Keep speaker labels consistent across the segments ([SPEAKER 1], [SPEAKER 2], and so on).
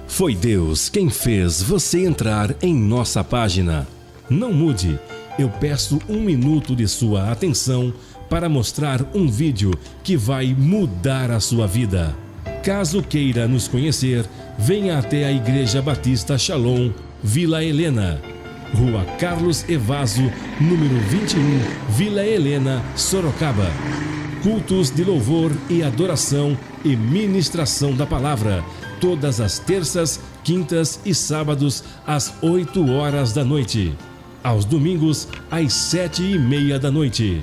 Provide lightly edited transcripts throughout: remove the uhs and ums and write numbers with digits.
[SPEAKER 1] Foi Deus quem fez você entrar em nossa página. Não mude, eu peço 1 minuto de sua atenção para mostrar um vídeo que vai mudar a sua vida. Caso queira nos conhecer, venha até a Igreja Batista Shalom, Vila Helena, Rua Carlos Evaso, número 21, Vila Helena, Sorocaba. Cultos de louvor e adoração e ministração da palavra, todas as terças, quintas e sábados, às 8 horas da noite. Aos domingos, às 7:30 da noite.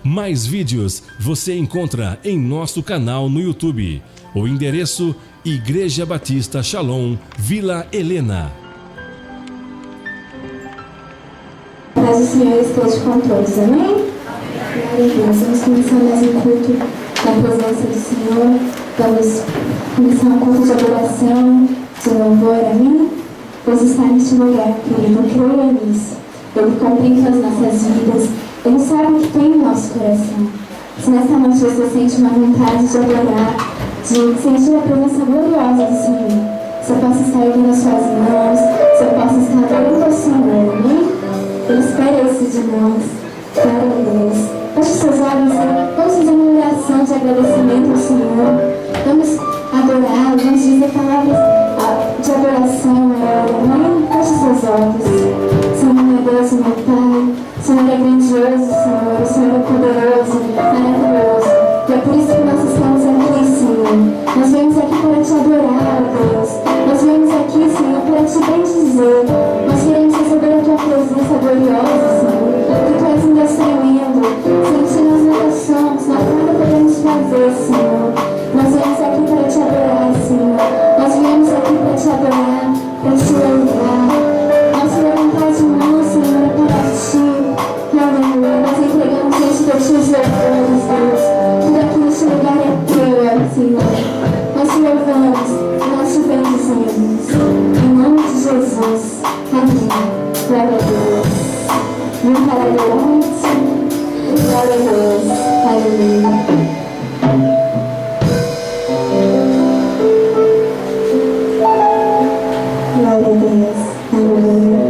[SPEAKER 1] Mais vídeos você encontra em nosso canal no YouTube. O endereço: Igreja Batista Shalom, Vila Helena.
[SPEAKER 2] Mas o Senhor esteja com todos, amém? Glória a Deus. Vamos começar mais um culto na presença do Senhor. Vamos começar um culto de adoração, de louvor, amém? Deus está neste lugar, querido, creia nisso. Ele contempla as nossas vidas, Ele sabe o que tem no nosso coração. Se nesta noite você sente uma vontade de adorar, de sentir a presença gloriosa do Senhor, você possa estar erguendo as suas mãos, você possa estar adorando ao Senhor, amém? Ele espera isso de nós. Glória a Deus. Feche seus olhos, vamos fazer uma oração de agradecimento ao Senhor. Vamos adorar, vamos dizer palavras de adoração a Ele, amém? Feche seus olhos. Senhor, meu Deus, meu Pai, o Senhor é grandioso, Senhor, o Senhor é poderoso, maravilhoso. E é por isso que nós estamos aqui, Senhor. Nós viemos aqui para te adorar, Deus. Nós viemos aqui, Senhor, para te bendizer. Nós queremos receber a tua presença gloriosa, Senhor. Porque tu és um Deus tremendo. Sem ti nós nada somos, nós nada podemos fazer, Senhor. Nós viemos aqui para te adorar, Senhor. Nós viemos aqui para te adorar, para te louvar. Nossa vontade, irmão, Senhor, é para ti. Aleluia. Nós entregamos diante de ti os louvores, Deus. Tudo aqui neste lugar é teu, Senhor. Nós te louvamos, nós te bendizemos. Em nome de Jesus. Amém. Glória a Deus. Muito aleluia. Glória a Deus. Aleluia. Glória a Deus. Aleluia.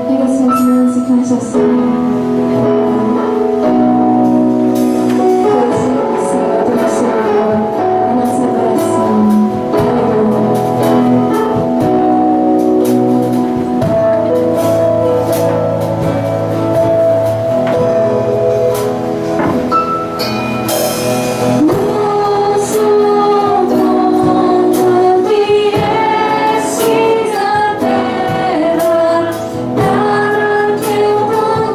[SPEAKER 2] Pega suas mãos e cante assim. Para que eu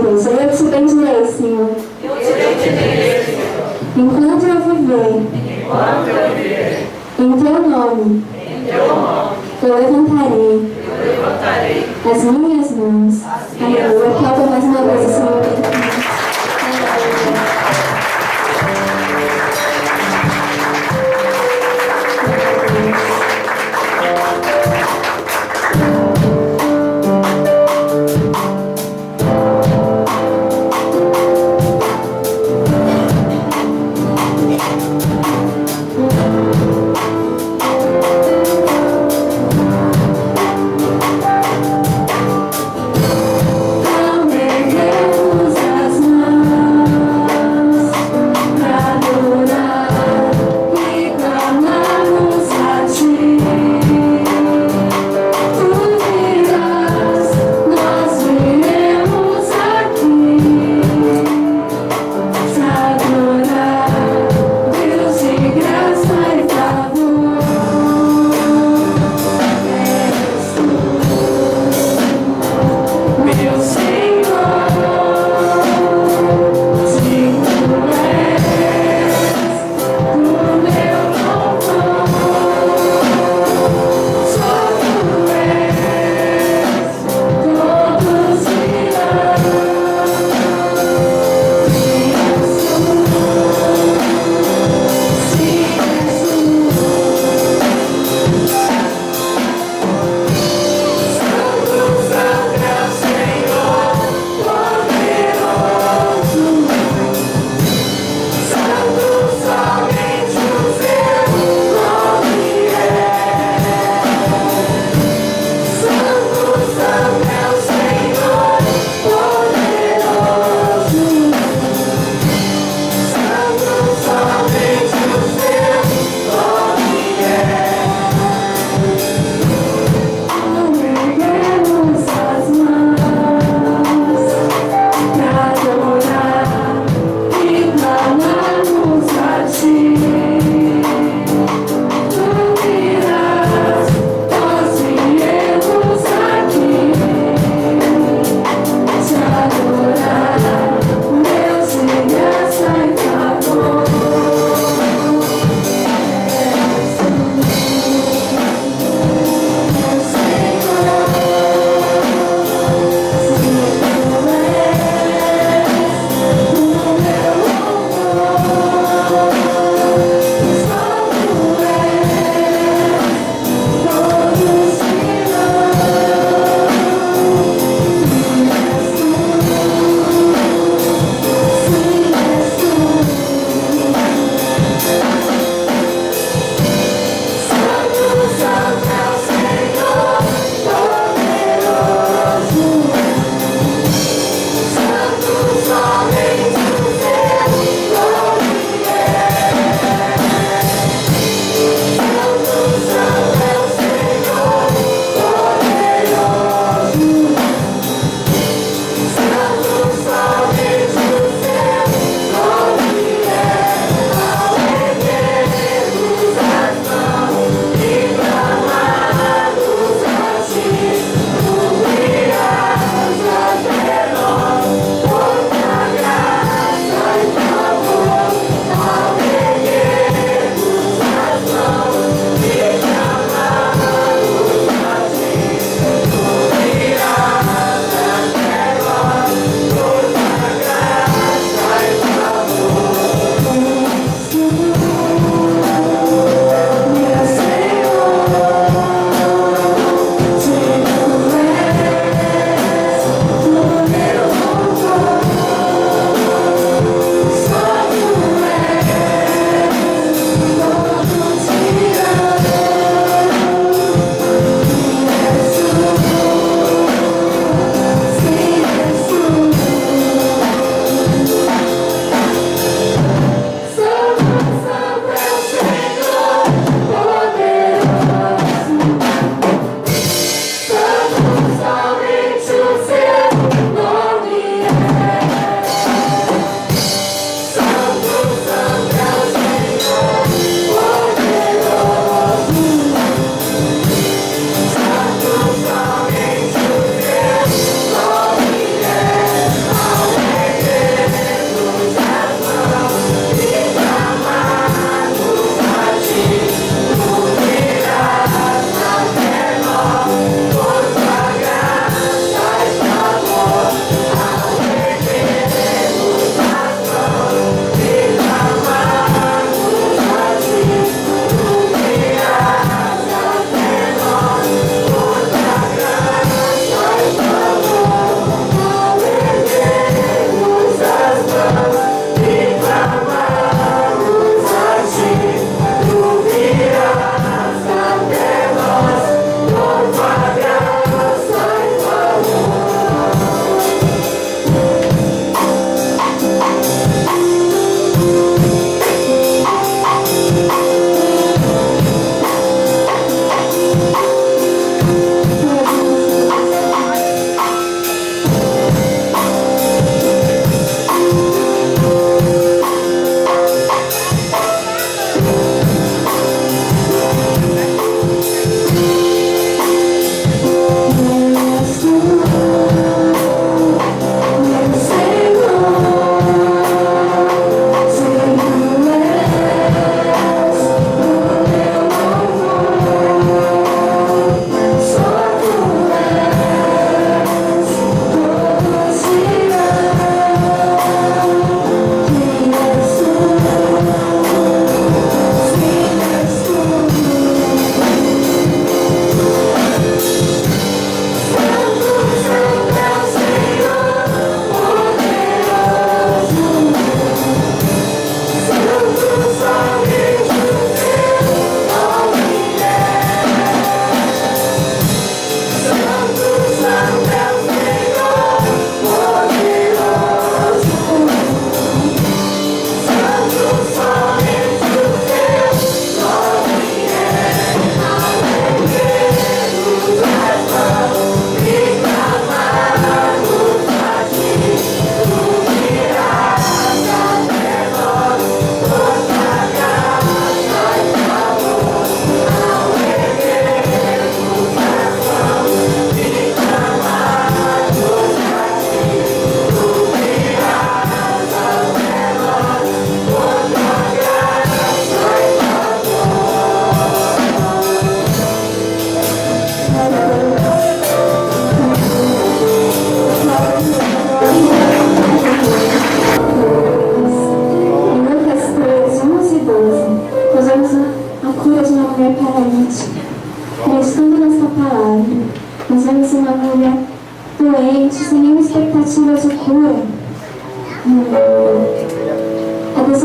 [SPEAKER 2] coisa. Eu te bendirei, Senhor. Enquanto eu viver. Em teu nome. Eu levantarei as minhas mãos. Aleluia. Aplauda mais uma vez o Senhor. Aleluia.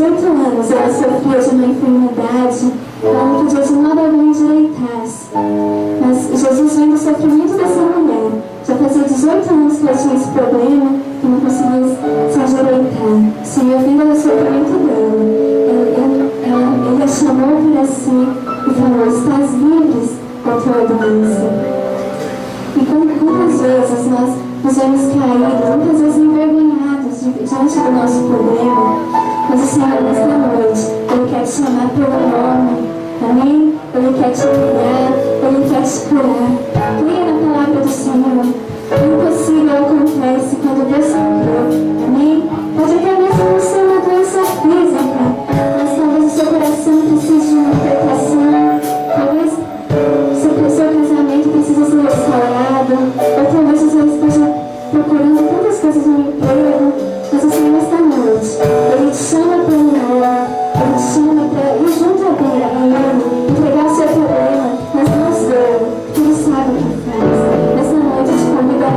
[SPEAKER 2] 18 anos ela sofria de uma enfermidade, ela não podia de modo algum endireitar-se. Mas Jesus vendo o sofrimento dessa mulher, já fazia 18 anos que ela tinha esse problema e não conseguia se endireitar. O Senhor vendo o sofrimento dela, ele a chamou para si e falou: estás livre da tua doença. E quantas vezes nós nos vemos caídos, muitas vezes envergonhados diante do nosso problema, mas o Senhor nesta noite, Ele quer te chamar pelo nome, amém? Ele quer te curar, Ele quer te curar. Creia na palavra do Senhor. O impossível acontece quando Deus crê, amém? Pode até mesmo não ser uma doença física, mas talvez o seu coração precise de uma libertação, talvez o seu casamento precisa ser restaurado, ou talvez você esteja procurando tantas coisas no emprego, mas o Senhor nesta noite, Ele te chama pelo nome, Ele te chama para ir junto a Ele, entregar o seu problema nas mãos dele, porque Ele sabe o que faz. Nesta noite eu te convido a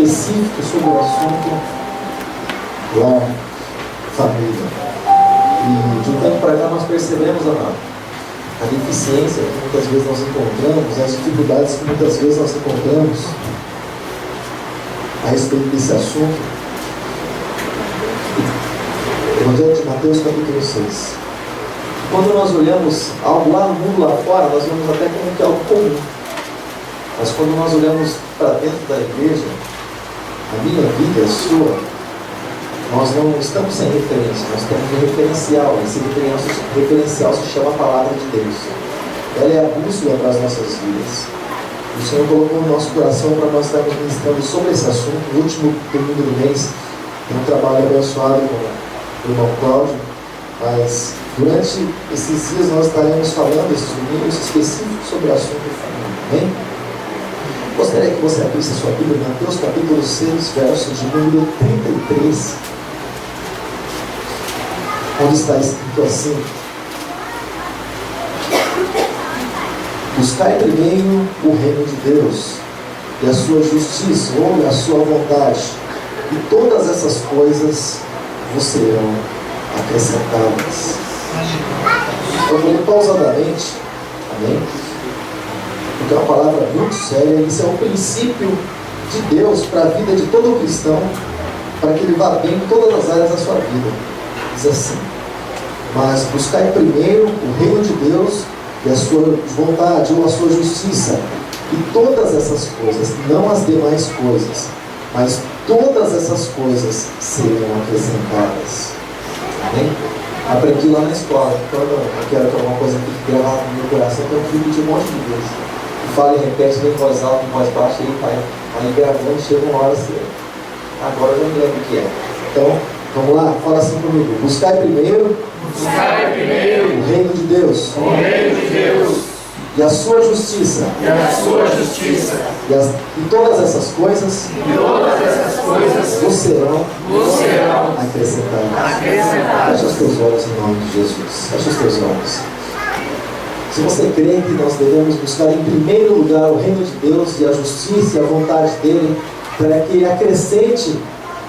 [SPEAKER 3] específico sobre o assunto lar, família. E de um tempo para cá nós percebemos a deficiência que muitas vezes nós encontramos, as dificuldades que muitas vezes nós encontramos a respeito desse assunto. Evangelho de Mateus capítulo 6. Quando nós olhamos algo lá no mundo lá fora, nós vemos até como que é algo comum. Mas quando nós olhamos para dentro da igreja, a minha vida, a sua, nós não estamos sem referência, nós temos um referencial. Esse referencial se chama a Palavra de Deus. Ela é a bússola para as nossas vidas. O Senhor colocou no nosso coração para nós estarmos ministrando sobre esse assunto. No último domingo do mês, tem um trabalho abençoado com o irmão Cláudio, mas durante esses dias nós estaremos falando, esses domingos específicos sobre o assunto de família. Amém? Gostaria que você abrisse a sua Bíblia em Mateus capítulo 6, verso de número 33, onde está escrito assim: buscai primeiro o reino de Deus e a sua justiça, ou a sua vontade, e todas essas coisas vos serão acrescentadas. Eu vou ler pausadamente, amém? Porque é uma palavra muito séria. Isso é um princípio de Deus para a vida de todo cristão, para que ele vá bem em todas as áreas da sua vida. Diz assim: mas buscai primeiro o reino de Deus e a sua vontade, ou a sua justiça, e todas essas coisas, não as demais coisas, mas todas essas coisas serão acrescentadas. Amém? Aprendi lá na escola, quando eu quero que alguma coisa fique gravada no meu coração, eu fico de um monte de vezes. Fala e repete, vem em voz alta, em voz baixa, e vai aí gravando, chega uma hora assim. Agora eu já me lembro o que é. Então, vamos lá, fala assim comigo: buscai primeiro o reino de Deus, e a sua justiça, e todas essas coisas vos serão acrescentadas. Fecha os teus olhos em nome de Jesus. Fecha os teus olhos. Se você crê que nós devemos buscar em primeiro lugar o reino de Deus e a justiça e a vontade dele, para que ele acrescente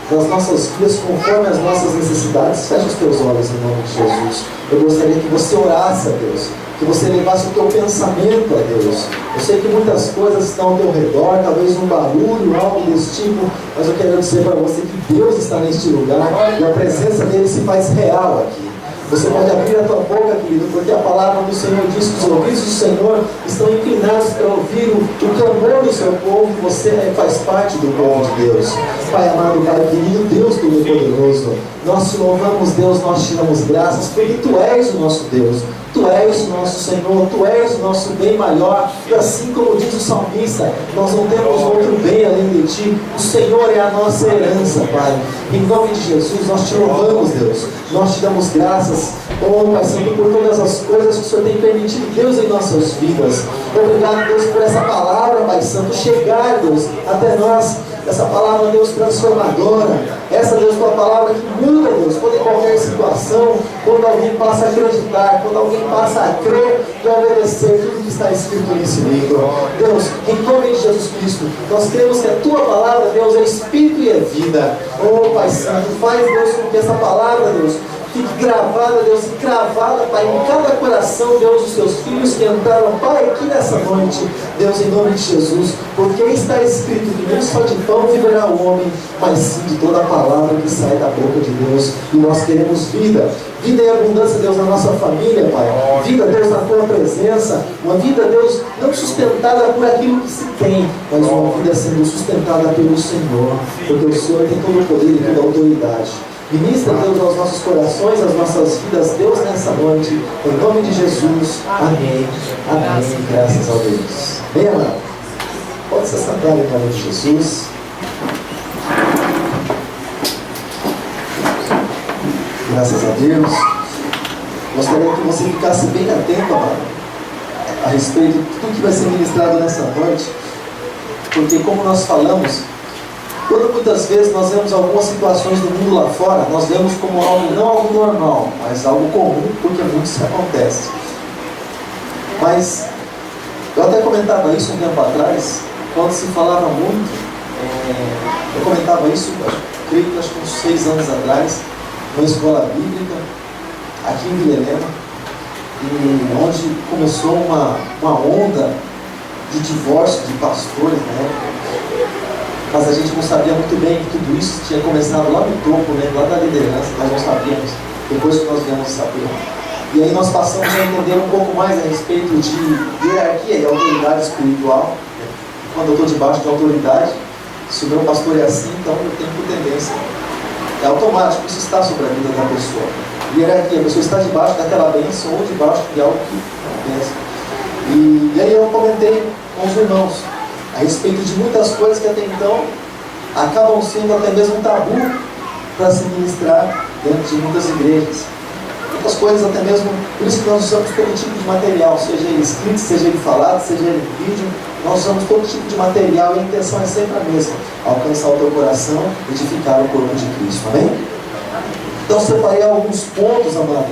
[SPEAKER 3] nas nossas vidas conforme as nossas necessidades, fecha os teus olhos em nome de Jesus. Eu gostaria que você orasse a Deus, que você levasse o teu pensamento a Deus. Eu sei que muitas coisas estão ao teu redor, talvez um barulho, algo desse tipo, mas eu quero dizer para você que Deus está neste lugar e a presença dele se faz real aqui. Você pode abrir a tua boca, querido, porque a palavra do Senhor diz que os ouvidos do Senhor estão inclinados para ouvir o clamor do seu povo. Você faz parte do povo de Deus. Pai amado, Pai querido, Deus Todo-Poderoso, nós te louvamos, Deus, nós te damos graças, porque Tu és o nosso Deus. Tu és o nosso Senhor, Tu és o nosso bem maior. E assim como diz o salmista, nós não temos outro bem além de Ti. O Senhor é a nossa herança, Pai. Em nome de Jesus, nós te louvamos, Deus. Nós te damos graças, oh Pai Santo, por todas as coisas que o Senhor tem permitido, Deus, em nossas vidas. Obrigado, Deus, por essa palavra, Pai Santo, chegar, Deus, até nós. Essa palavra, Deus, transformadora. Essa, Deus, tua palavra que muda, Deus, toda e qualquer situação. Quando alguém passa a acreditar, quando alguém passa a crer e a obedecer tudo que está escrito nesse livro. Deus, em nome de Jesus Cristo, nós cremos que a tua palavra, Deus, é espírito e é vida. Oh, Pai Santo, faz, Deus, com que essa palavra, Deus, fique gravada, Deus, e cravada, Pai, em cada coração, Deus, dos seus filhos que entraram, Pai, aqui nessa noite, Deus, em nome de Jesus, porque está escrito que nem só de pão viverá o homem, mas sim de toda a palavra que sai da boca de Deus. E nós queremos vida e abundância, Deus, na nossa família, Pai. Vida, Deus, na tua presença. Uma vida, Deus, não sustentada por aquilo que se tem, mas uma vida sendo sustentada pelo Senhor, porque o Senhor tem todo o poder e toda a autoridade. Ministra, Deus, aos nossos corações, às nossas vidas, Deus, nessa noite, em nome de Jesus. Amém. Amém. Graças a Deus. Bem, amado, pode se assentar em nome de Jesus. Graças a Deus. Gostaria que você ficasse bem atento, amado, a respeito de tudo que vai ser ministrado nessa noite, porque, como nós falamos, quando muitas vezes nós vemos algumas situações do mundo lá fora, nós vemos como algo, não algo normal, mas algo comum, porque muito isso acontece. Mas eu até comentava isso um tempo atrás, quando se falava muito Eu comentava isso, creio que acho que uns 6 anos atrás, numa escola bíblica, aqui em Vila Helena, e onde começou uma onda de divórcio de pastores, né? Mas a gente não sabia muito bem que tudo isso tinha começado lá no topo, né? Lá da liderança, nós não sabíamos, depois que nós viemos saber. E aí nós passamos a entender um pouco mais a respeito de hierarquia e autoridade espiritual. Quando eu estou debaixo de autoridade, se o meu pastor é assim, então eu tenho tendência. É automático, isso está sobre a vida da pessoa. Hierarquia, a pessoa está debaixo daquela bênção ou debaixo de algo que é bênção. E aí eu comentei com os irmãos a respeito de muitas coisas que até então acabam sendo até mesmo um tabu para se ministrar dentro de muitas igrejas. Muitas coisas até mesmo, por isso que nós usamos todo tipo de material, seja ele escrito, seja ele falado, seja ele vídeo, nós usamos todo tipo de material e a intenção é sempre a mesma, alcançar o teu coração, edificar o corpo de Cristo, amém? Então separei alguns pontos, amado,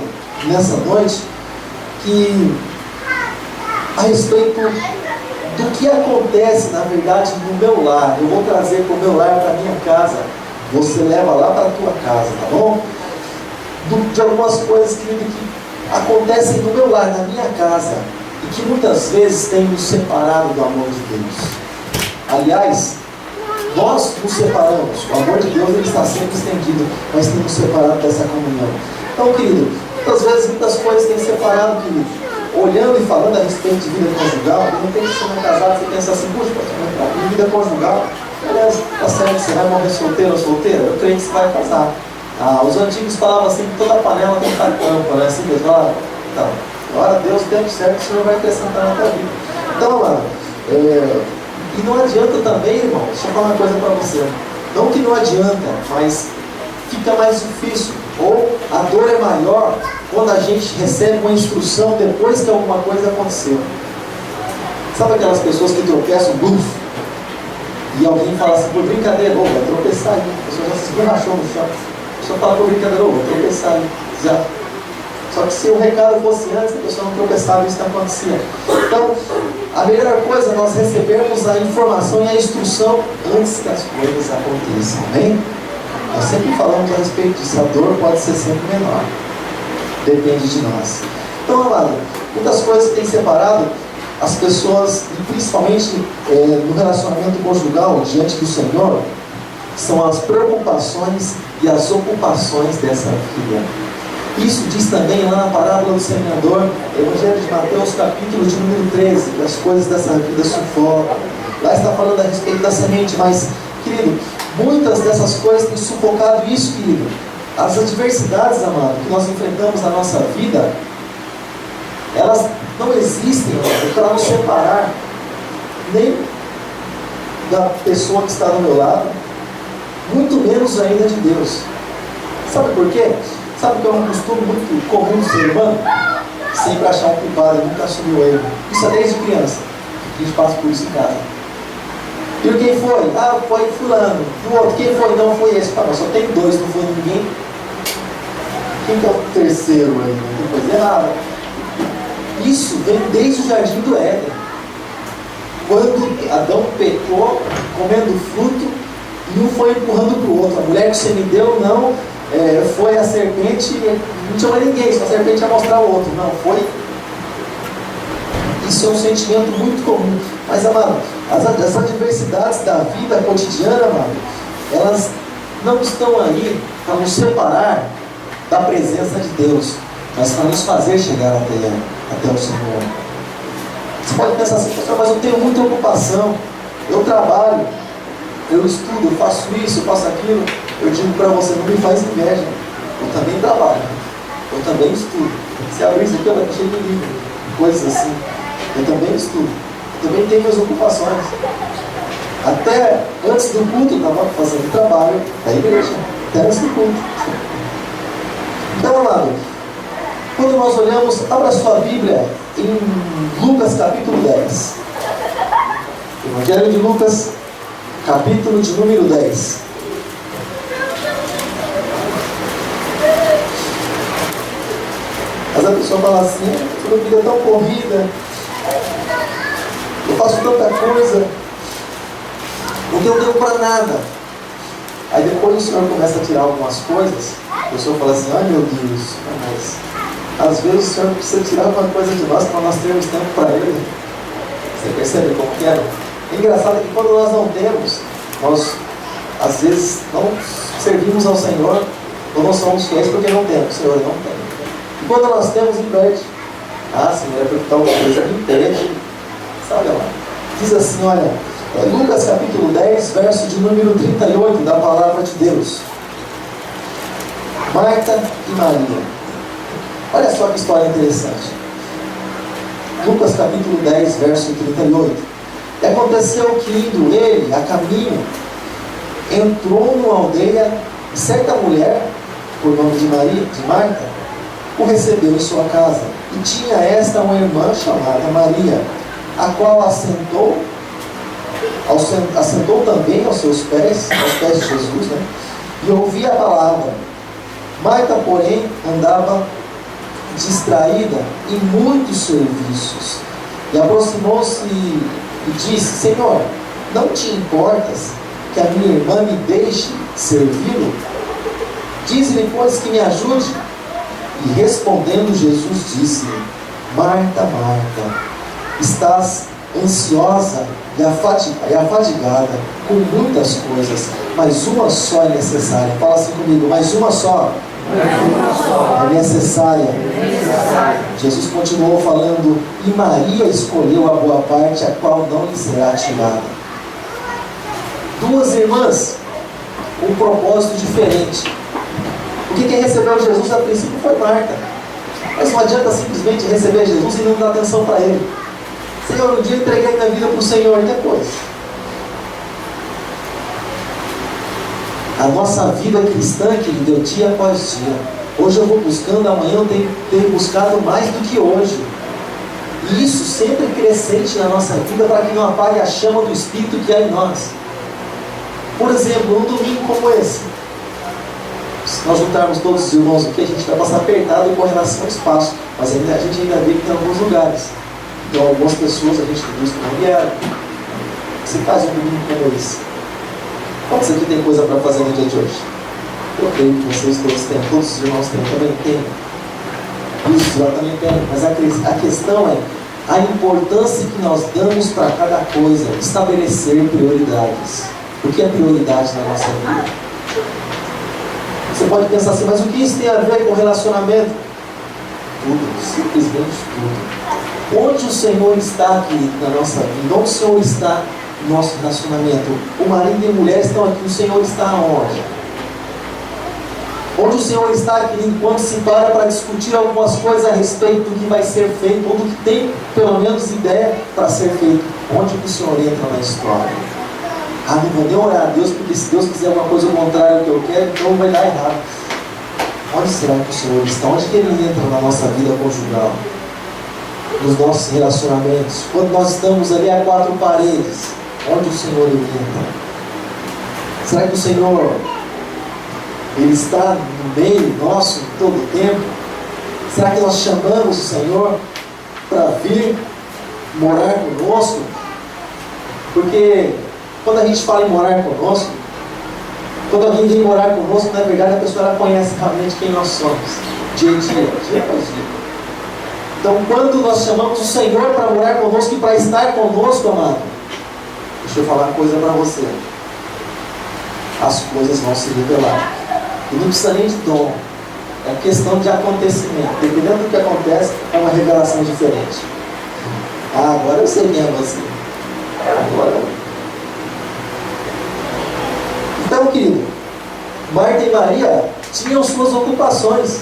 [SPEAKER 3] nessa noite, que a respeito do que acontece, na verdade, no meu lar. Eu vou trazer para o meu lar, para a minha casa. Você leva lá para a tua casa, tá bom? De algumas coisas que acontecem no meu lar, na minha casa, e que muitas vezes tem nos separado do amor de Deus. Aliás, nós nos separamos. O amor de Deus ele está sempre estendido, mas tem nos separado dessa comunhão. Então, querido, muitas vezes muitas coisas têm separado, querido. Olhando e falando a respeito de vida conjugal, de repente você não é casado, você pensa assim, puxa, pastor, vida conjugal, aliás, tá certo, você vai morrer solteiro ou solteira? Eu creio que você vai casar. Os antigos falavam assim, que toda panela tem que estar tampa, né? Assim mesmo, então, agora Deus deu certo, o Senhor vai acrescentar na tua vida. Então, mano, e não adianta também, irmão, deixa eu falar uma coisa para você, não que não adianta, mas fica mais difícil, ou a dor é maior quando a gente recebe uma instrução depois que alguma coisa aconteceu. Sabe aquelas pessoas que tropeçam, buf, e alguém fala assim, por brincadeira, vai tropeçar aí, a pessoa já se esborrachou no chão, a pessoa fala por brincadeira, vai tropeçar aí, já. Só que se o recado fosse antes, a pessoa não tropeçava, isso não acontecia. Então, a melhor coisa é nós recebermos a informação e a instrução antes que as coisas aconteçam, amém? Nós sempre falamos a respeito disso, a dor pode ser sempre menor. Depende de nós. Então, amado, muitas coisas que têm separado as pessoas, e principalmente no relacionamento conjugal diante do Senhor, são as preocupações e as ocupações dessa vida. Isso diz também lá na parábola do semeador, Evangelho de Mateus, capítulo de número 13, que as coisas dessa vida sufocam. Lá está falando a respeito da semente, mas, querido, muitas dessas coisas têm sufocado isso, querido. As adversidades, amado, que nós enfrentamos na nossa vida, elas não existem para nos separar nem da pessoa que está do meu lado, muito menos ainda de Deus. Sabe por quê? Sabe que é um costume muito comum do ser humano? Sempre achar um culpado e nunca assumir o erro. Isso é desde criança. A gente passa por isso em casa. E quem foi? Foi fulano. O outro, quem foi? Não, foi esse. Mas só tem 2, não foi ninguém. Quem que é o terceiro aí? Não tem coisa errada. Isso vem desde o jardim do Éden. Quando Adão pecou, comendo fruto, e um foi empurrando para o outro. A mulher que você me deu, não, foi a serpente, não tinha mais ninguém, só a serpente ia mostrar o outro. Não, foi. Isso é um sentimento muito comum. Mas, amado, as adversidades da vida cotidiana, amado, elas não estão aí para nos separar da presença de Deus, mas para nos fazer chegar até o Senhor. Você pode pensar assim, pastor, mas eu tenho muita ocupação, eu trabalho, eu estudo, eu faço isso, eu faço aquilo. Eu digo para você, não me faz inveja, eu também trabalho, eu também estudo. Se abrir isso aqui, eu vou estar cheio de livro, coisas assim. Eu também estudo, eu também tenho minhas ocupações. Até antes do culto, eu estava fazendo trabalho da igreja, até antes do culto. Então, amado, quando nós olhamos, abra sua Bíblia em Lucas capítulo 10. Evangelho de Lucas, capítulo de número 10. Mas a pessoa fala assim, sua vida é tão corrida, eu faço tanta coisa. não deu tempo para nada. Aí depois o Senhor começa a tirar algumas coisas, a pessoa fala assim, ai meu Deus, mas às vezes o Senhor precisa tirar uma coisa de nós para nós termos tempo para Ele. Você percebe como que é? É engraçado que quando nós não temos, nós às vezes não servimos ao Senhor, ou não somos fiéis porque não temos. O Senhor não tem. E quando nós temos, impede. Ah, Senhor, é porque tal coisa me impede. Sabe lá? Diz assim, olha, Lucas capítulo 10, verso de número 38 da palavra de Deus. Marta e Maria. Olha só que história interessante. Lucas capítulo 10, verso 38. E aconteceu que, indo ele a caminho, entrou numa aldeia e certa mulher, por nome de Marta, o recebeu em sua casa. E tinha esta uma irmã chamada Maria, a qual assentou também aos seus pés, aos pés de Jesus, né? E ouvia a palavra. Marta, porém, andava distraída em muitos serviços. E aproximou-se e disse, Senhor, não te importas que a minha irmã me deixe servi-lo? Diz-lhe, pois, que me ajude. E respondendo Jesus disse-lhe, Marta, Marta, estás ansiosa e afadigada com muitas coisas, mas uma só é necessária. Fala assim comigo, mas uma só é necessária. Jesus continuou falando, e Maria escolheu a boa parte, a qual não lhe será tirada. Duas irmãs, com um propósito diferente. O que recebeu Jesus a princípio foi Marta. Mas não adianta simplesmente receber Jesus e não dar atenção para Ele. Senhor, um dia eu entreguei minha vida para o Senhor, e depois? A nossa vida cristã, querido, é dia após dia. Hoje eu vou buscando, amanhã eu tenho buscado mais do que hoje. E isso sempre crescente na nossa vida, para que não apague a chama do Espírito que há em nós. Por exemplo, um domingo como esse, se nós juntarmos todos os irmãos aqui, a gente vai passar apertado com relação ao espaço. Mas a gente ainda vê que tem alguns lugares. Então algumas pessoas a gente tem visto que não vieram. Você faz um domingo como esse. Quantos aqui tem coisa para fazer no dia de hoje? Eu creio que vocês todos têm, todos os irmãos têm, também têm. Isso, eu também tenho. Mas a questão é a importância que nós damos para cada coisa, estabelecer prioridades. O que é prioridade na nossa vida? Você pode pensar assim, mas o que isso tem a ver com relacionamento? Tudo, simplesmente tudo. Onde o Senhor está, querido, na nossa vida? Onde o Senhor está no nosso relacionamento? O marido e a mulher estão aqui, o Senhor está onde? Onde o Senhor está, querido, quando se para discutir algumas coisas a respeito do que vai ser feito, ou do que tem, pelo menos, ideia para ser feito? Onde que o Senhor entra na história? Ah, não vou nem orar a Deus, porque se Deus quiser alguma coisa contrária ao que eu quero, então vai dar errado. Onde será que o Senhor está? Onde que Ele entra na nossa vida conjugal? Nos nossos relacionamentos? Quando nós estamos ali a quatro paredes, onde o Senhor entra? Será que o Senhor Ele está no meio nosso todo o tempo? Será que nós chamamos o Senhor para vir morar conosco? Porque quando a gente fala em morar conosco, quando alguém vem morar conosco, na verdade a pessoa ela conhece realmente quem nós somos, dia a dia após dia. Então quando nós chamamos o Senhor para morar conosco e para estar conosco, amado, deixa eu falar uma coisa para você, as coisas vão se revelar. E não precisa nem de dom, é questão de acontecimento. Dependendo do que acontece, é uma revelação diferente. Ah, agora eu sei mesmo assim. Agora. Então, querido, Marta e Maria tinham suas ocupações.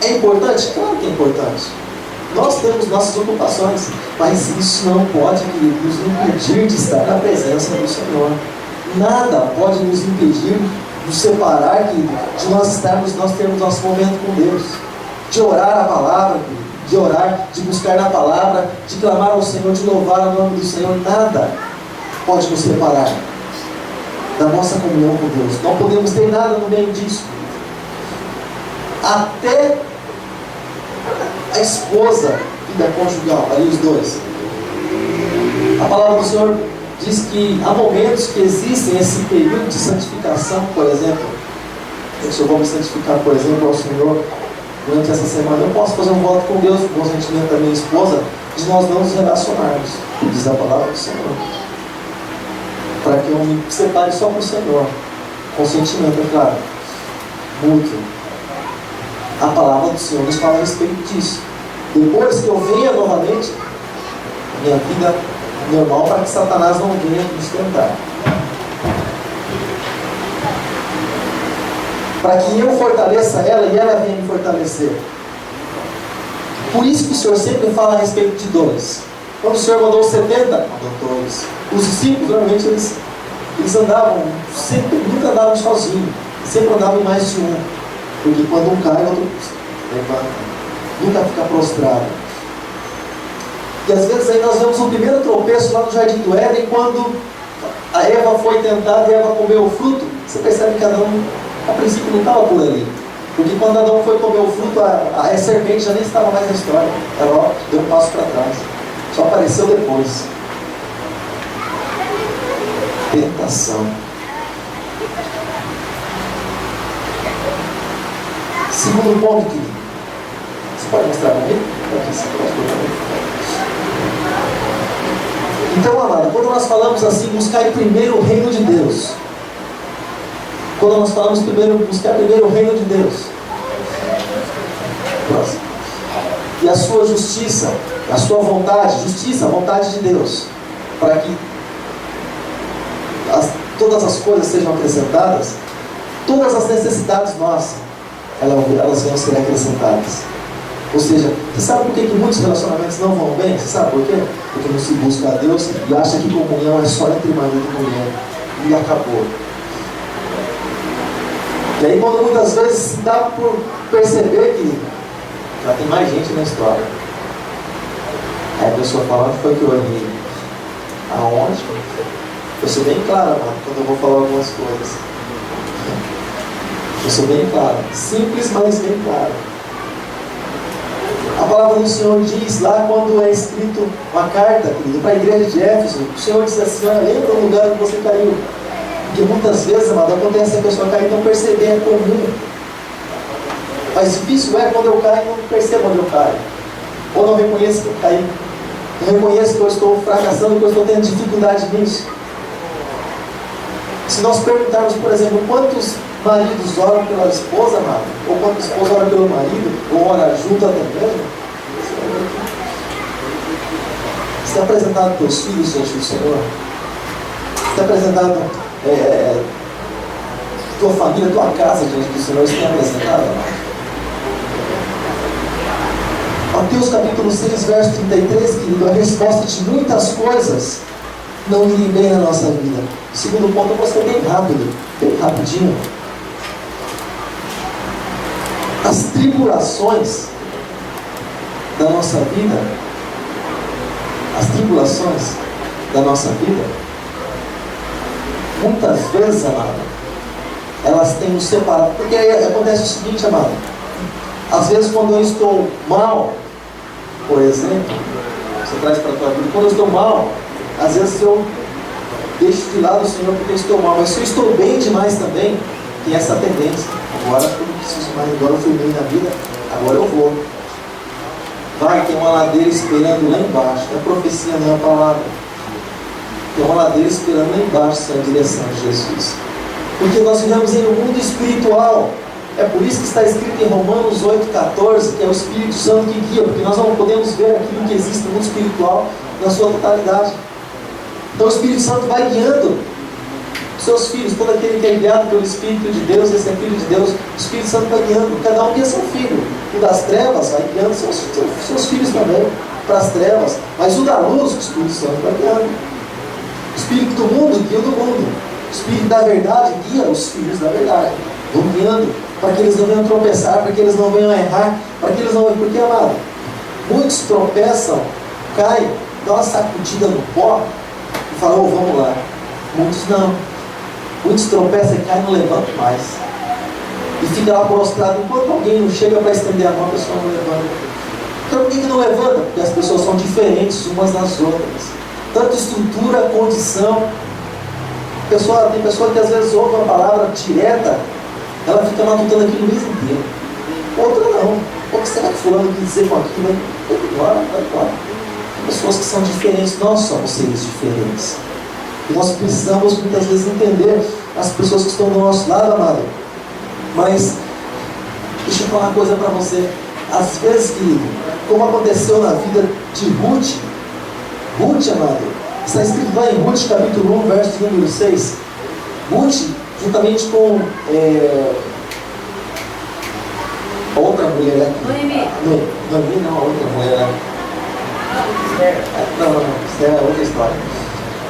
[SPEAKER 3] É importante? Claro que é importante. Nós temos nossas ocupações, mas isso não pode, querido, nos impedir de estar na presença do Senhor. Nada pode nos impedir, nos separar, querido, de nós termos nosso momento com Deus, de orar a palavra, querido, de orar, de buscar na palavra, de clamar ao Senhor, de louvar o nome do Senhor. Nada pode nos separar da nossa comunhão com Deus. Não podemos ter nada no meio disso. Até a esposa, vida conjugal, ali os dois. A palavra do Senhor diz que há momentos que existem esse período de santificação, por exemplo. Se eu vou me santificar, por exemplo, ao Senhor durante essa semana, eu posso fazer um voto com Deus, com o consentimento da minha esposa, de nós não nos relacionarmos, diz a palavra do Senhor, para que eu me separe só com o Senhor. Consentimento, é claro, mútuo. A palavra do Senhor nos fala a respeito disso. Depois que eu venha novamente, minha vida normal, para que Satanás não venha nos tentar. Para que eu fortaleça ela e ela venha me fortalecer. Por isso que o Senhor sempre fala a respeito de dois. Quando o Senhor mandou 70, mandou dois. Os discípulos, normalmente, eles andavam, sempre, nunca andavam sozinhos. Sempre andavam em mais de um. Porque quando um cai, o outro levanta. Nunca fica prostrado. E às vezes aí nós vemos o primeiro tropeço lá no Jardim do Éden, quando a Eva foi tentada e a Eva comeu o fruto. Você percebe que cada um, a princípio, não estava por ali. Porque quando Adão foi comer o fruto, a serpente já nem estava mais na história. Ela deu um passo para trás. Só apareceu depois. Tentação. Segundo ponto, querido. Você pode mostrar comigo? Então, amado, quando nós falamos assim, buscar primeiro o reino de Deus. Quando nós falamos buscar primeiro o reino de Deus. Próximo. E a sua justiça, a sua vontade, justiça, a vontade de Deus. Para que todas as coisas sejam acrescentadas, todas as necessidades nossas, elas vão ser acrescentadas. Ou seja, você sabe por que muitos relacionamentos não vão bem? Você sabe por quê? Porque não se busca a Deus e acha que comunhão é só entre marido e mulher. E acabou. E aí quando muitas vezes dá por perceber que já tem mais gente na história. Aí a pessoa fala, onde foi que eu errei? Aonde? Eu sou bem claro, mano, quando eu vou falar algumas coisas. Eu sou bem claro. Simples, mas bem claro. A palavra do Senhor diz lá, quando é escrito uma carta, querido, para a igreja de Éfeso, o Senhor diz assim, olha, lembra o lugar onde você caiu. Porque muitas vezes, amado, acontece a pessoa cair e não perceber, é comum. Mas difícil é quando eu caio e não percebo onde eu caio. Ou não reconheço que eu caí. Não reconheço que eu estou fracassando, que eu estou tendo dificuldade nisso. Se nós perguntarmos, por exemplo, quantos maridos oram pela esposa, amado, ou quantas esposas oram pelo marido, ou oram junto até mesmo, você tem apresentado teus filhos diante do Senhor? Você tem apresentado tua família, tua casa diante do Senhor? Você tem apresentado, amado? Mateus capítulo 6, verso 33, querido, a resposta de muitas coisas não irem bem na nossa vida. O segundo ponto eu vou ser bem rápido, bem rapidinho. As tribulações da nossa vida, muitas vezes, amado, elas têm nos separado. Porque aí acontece o seguinte, amado, às vezes quando eu estou mal, por exemplo, você traz para a tua vida, quando eu estou mal, às vezes eu deixo de lado o Senhor porque eu estou mal, mas se eu estou bem demais também, tem essa tendência. Agora eu não preciso mais, agora eu fui bem na vida, agora eu vou. Vai, tem uma ladeira esperando lá embaixo. Não é profecia, não é a palavra. Tem uma ladeira esperando lá embaixo, na direção de Jesus. Porque nós vivemos em um mundo espiritual. É por isso que está escrito em Romanos 8,14, que é o Espírito Santo que guia, porque nós não podemos ver aquilo que existe no mundo espiritual na sua totalidade. Então o Espírito Santo vai guiando seus filhos, todo aquele que é guiado pelo Espírito de Deus, esse é filho de Deus, o Espírito Santo vai guiando, cada um guia seu filho. O das trevas vai guiando seus filhos também para as trevas, mas o da luz, o Espírito Santo vai guiando. O Espírito do mundo guia o do mundo, o Espírito da verdade guia os filhos da verdade, vão guiando para que eles não venham tropeçar, para que eles não venham errar, para que eles não venham, porque, amado, muitos tropeçam, caem, dão uma sacudida no pó e falam, vamos lá. Muitos não. Muitos tropeçam e caem e não levantam mais. E fica lá prostrado. Enquanto alguém não chega para estender a mão, a pessoa não levanta. Então por que não levanta? Porque as pessoas são diferentes umas das outras. tanta estrutura, condição. Tem pessoa que às vezes ouve uma palavra direta, ela fica matutando aquilo o mês inteiro. Outra não. O que será que fulano quis dizer com aquilo? Vai embora. Tem pessoas que são diferentes, nós somos seres diferentes. E nós precisamos muitas vezes entender as pessoas que estão do nosso lado, amado. Mas, deixa eu falar uma coisa para você. Às vezes, querido, como aconteceu na vida de Ruth, amado, está escrito lá em Ruth, capítulo 1, verso número 6. Ruth, juntamente com outra mulher aqui. Noemi não, a outra mulher. Não, isso é outra história.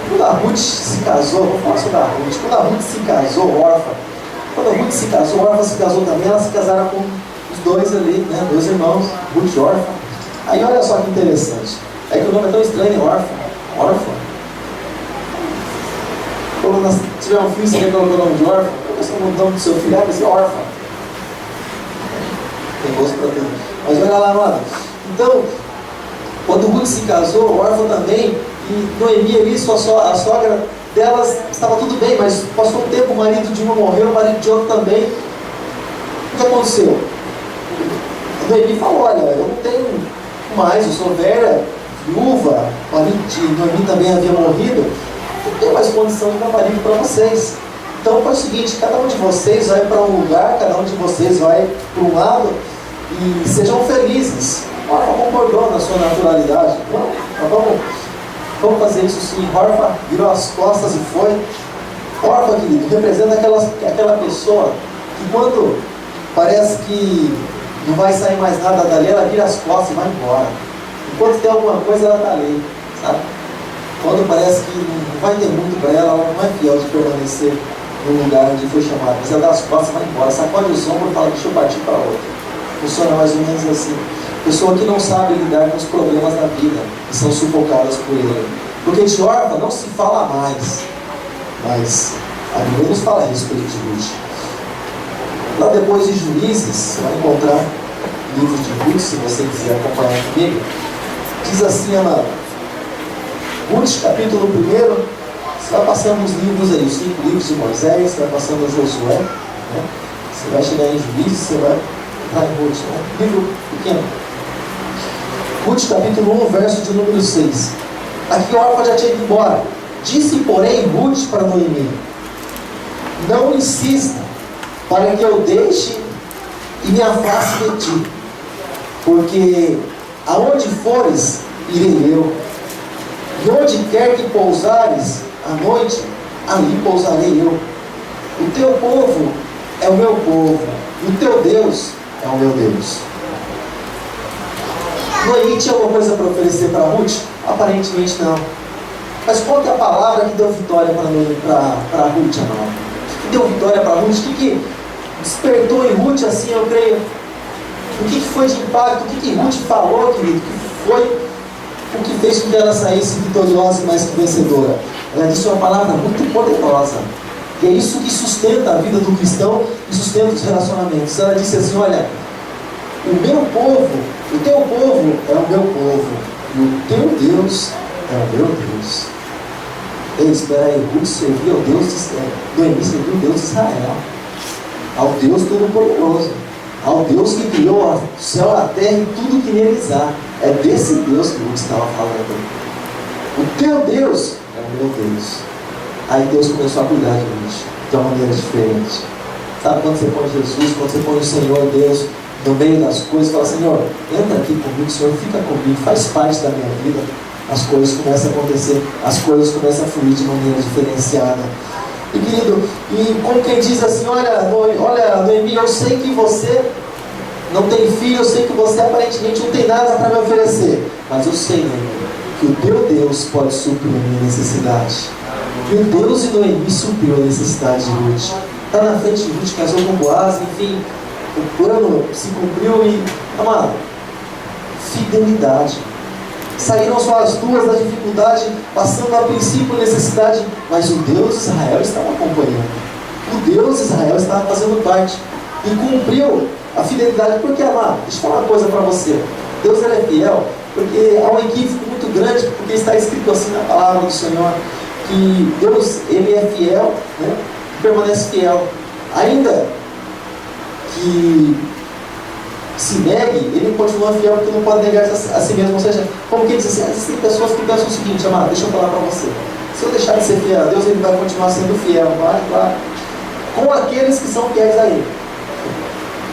[SPEAKER 3] Quando a Ruth se casou, vamos falar sobre a Ruth. Quando a Ruth se casou, órfã, quando a Ruth se casou, a órfã se casou também, elas se casaram com os dois ali, né? Dois irmãos, Ruth e órfã. Aí olha só que interessante. É que o nome é tão estranho, órfã. Quando nós tivermos um filho, você quer colocar o nome de órfã? O nome do seu filho vai ser órfã. Tem gosto para tudo. Mas olha lá, amado. Então, quando Ruth se casou, órfã também, e Noemi ali, a sogra delas, estava tudo bem, mas passou um tempo, o marido de uma morreu, o marido de outro também. O que aconteceu? Noemi falou, olha, eu não tenho mais, eu sou velha, viúva, o marido de Noemi também havia morrido, não tenho mais condição de dar marido para vocês. Então foi o seguinte, cada um de vocês vai para um lugar, cada um de vocês vai para um lado e sejam felizes. Orfa concordou na sua naturalidade. Vamos fazer isso sim. Orfa virou as costas e foi. Orfa, querido, representa aquela pessoa que quando parece que não vai sair mais nada dali, ela vira as costas e vai embora. Enquanto tem alguma coisa, ela está ali, sabe? Quando parece que não vai ter muito para ela, ela não é fiel de permanecer no lugar onde foi chamada. Mas ela dá as costas e vai embora. Sacode os ombros e fala, deixa eu partir para outra. Funciona mais ou menos assim. Pessoa que não sabe lidar com os problemas da vida e são sufocadas por ele. Porque de órfã não se fala mais. Mas a Bíblia nos fala a respeito de Ruth. Lá depois de Juízes, você vai encontrar o livro de Ruth, se você quiser acompanhar comigo. Diz assim, amado. Ruth, capítulo 1, você vai passando os livros aí, os 5 livros de Moisés, você vai passando o Josué, né? Você vai chegar em Juízes, você vai entrar em Ruth, né? Livro pequeno. Ruth, capítulo 1, verso de número 6. Aqui Orfa já tinha ido embora. Disse, porém, Ruth para Noemi: não insista para que eu deixe e me afaste de ti, porque aonde fores, irei eu, e onde quer que pousares à noite, ali pousarei eu. O teu povo é o meu povo, e o teu Deus é o meu Deus. Noemi tinha alguma coisa para oferecer para Ruth? Aparentemente não. Mas qual que é a palavra que deu vitória para Ruth, amado? O que deu vitória para Ruth? O que despertou em Ruth, assim, eu creio? O que foi de impacto? O que Ruth falou, querido? Que foi o que fez com que ela saísse vitoriosa e mais que vencedora? Ela disse uma palavra muito poderosa. E é isso que sustenta a vida do cristão e sustenta os relacionamentos. Ela disse assim, olha, o meu povo, o teu povo é o meu povo, e o teu Deus é o meu Deus. Ei, espera aí, Ruth serviu ao Deus de Israel. Noemi serviu ao Deus de Israel, ao Deus Todo-Poderoso, ao Deus que criou o céu, a terra e tudo que neles há. É desse Deus que Ruth estava falando. O teu Deus é o meu Deus. Aí Deus começou a cuidar de Ruth de uma maneira diferente. Sabe quando você põe Jesus, quando você põe o Senhor Deus no meio das coisas, fala, Senhor, entra aqui comigo, Senhor, fica comigo, faz parte da minha vida. As coisas começam a acontecer, as coisas começam a fluir de maneira diferenciada. E querido, e como quem diz assim, olha Noemi, eu sei que você não tem filho, eu sei que você aparentemente não tem nada para me oferecer, mas eu sei, Noemi, que o teu Deus pode suprir a minha necessidade. E o Deus de Noemi supriu a necessidade de Ruth. Está na frente de Ruth, casou com Boaz, enfim, o plano se cumpriu e, amado, fidelidade. Saíram só as duas da dificuldade, passando a princípio necessidade, mas o Deus de Israel estava acompanhando. O Deus de Israel estava fazendo parte e cumpriu a fidelidade. Porque, amado, deixa eu falar uma coisa para você. Deus ele é fiel, porque há um equívoco muito muito grande, porque está escrito assim na palavra do Senhor, que Deus, Ele é fiel, né? Permanece fiel. Ainda que se negue, Ele continua fiel, porque não pode negar a si mesmo. Ou seja, como que diz assim, existem pessoas que pensam o seguinte, amado, deixa eu falar para você, se eu deixar de ser fiel a Deus, Ele vai continuar sendo fiel, vai, claro, com aqueles que são fiéis a Ele.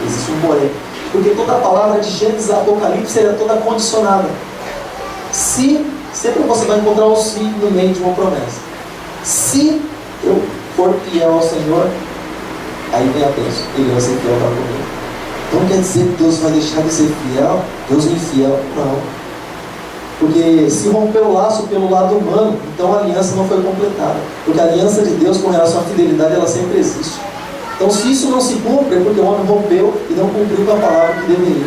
[SPEAKER 3] Existe um porém, porque toda a palavra de Gênesis a Apocalipse é toda condicionada. Se, sempre você vai encontrar um se no meio de uma promessa. Se eu for fiel ao Senhor, aí vem a bênção, Ele vai ser fiel para comigo. Não quer dizer que Deus vai deixar de ser fiel, Deus é infiel, não. Porque se rompeu o laço pelo lado humano, então a aliança não foi completada. Porque a aliança de Deus com relação à fidelidade, ela sempre existe. Então se isso não se cumpre, é porque o homem rompeu e não cumpriu com a palavra que deveria.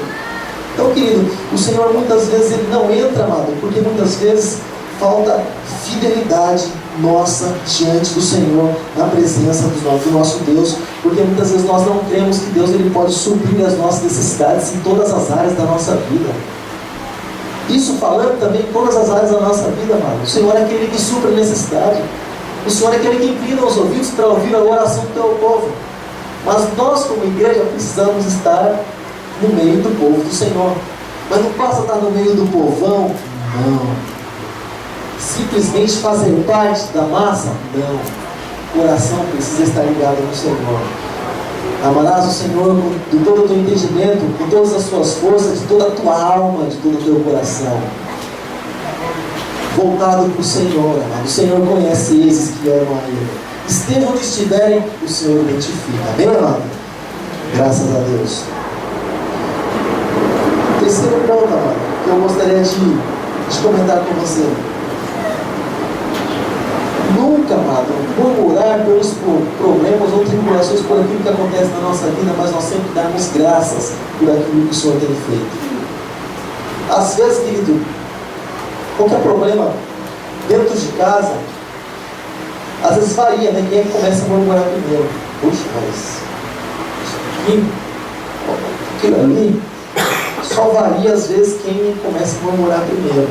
[SPEAKER 3] Então, querido, o Senhor muitas vezes Ele não entra, amado, porque muitas vezes falta fidelidade nossa diante do Senhor, na presença do nosso Deus, porque muitas vezes nós não cremos que Deus Ele pode suprir as nossas necessidades em todas as áreas da nossa vida. Isso falando também em todas as áreas da nossa vida, amado. O Senhor é aquele que supre a necessidade. O Senhor é aquele que inclina os ouvidos para ouvir a oração do teu povo. Mas nós, como igreja, precisamos estar no meio do povo do Senhor. Mas não basta estar no meio do povão, não. Simplesmente fazer parte da massa, não. O coração precisa estar ligado no Senhor. Amarás o Senhor de todo o teu entendimento, com todas as suas forças, de toda a tua alma, de todo o teu coração. Voltado para o Senhor, amado. O Senhor conhece esses que amam a Ele. Estejam onde estiverem, o Senhor identifica. Amém, amado? Graças a Deus. Terceiro ponto, amado, que eu gostaria de comentar com você. Nunca, amado, murmurar pelos problemas ou tribulações por aquilo que acontece na nossa vida, mas nós sempre darmos graças por aquilo que o Senhor tem feito. Às vezes, querido, qualquer problema dentro de casa, às vezes varia, né? Quem começa a murmurar primeiro? Puxa, mas aquilo ali só varia às vezes quem começa a murmurar primeiro.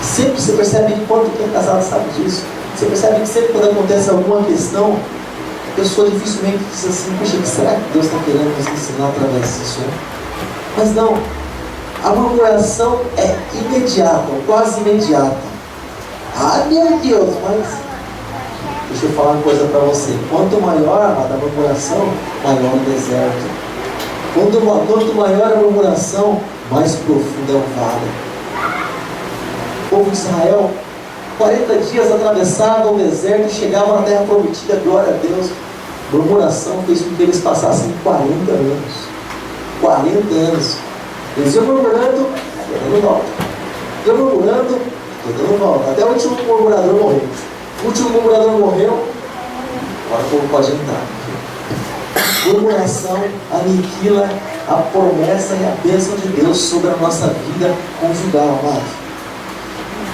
[SPEAKER 3] Sempre você percebe que quando quem é casado sabe disso. Você percebe que sempre quando acontece alguma questão, a pessoa dificilmente diz assim, puxa, será que Deus está querendo nos ensinar através disso? Mas não, a murmuração é imediata, quase imediata. Ah, meu Deus, mas deixa eu falar uma coisa para você. Quanto maior a murmuração, maior o deserto. Quanto maior a murmuração, mais profundo é o vale. O povo de Israel, 40 dias atravessavam o deserto e chegavam na terra prometida, glória a Deus. Murmuração fez com que eles passassem 40 anos. 40 anos. Eles iam murmurando, dando volta. Iam murmurando, dando volta. Até o último murmurador morreu. O último murmurador morreu, agora o povo pode entrar. Murmuração aniquila a promessa e a bênção de Deus sobre a nossa vida conjugal, amado.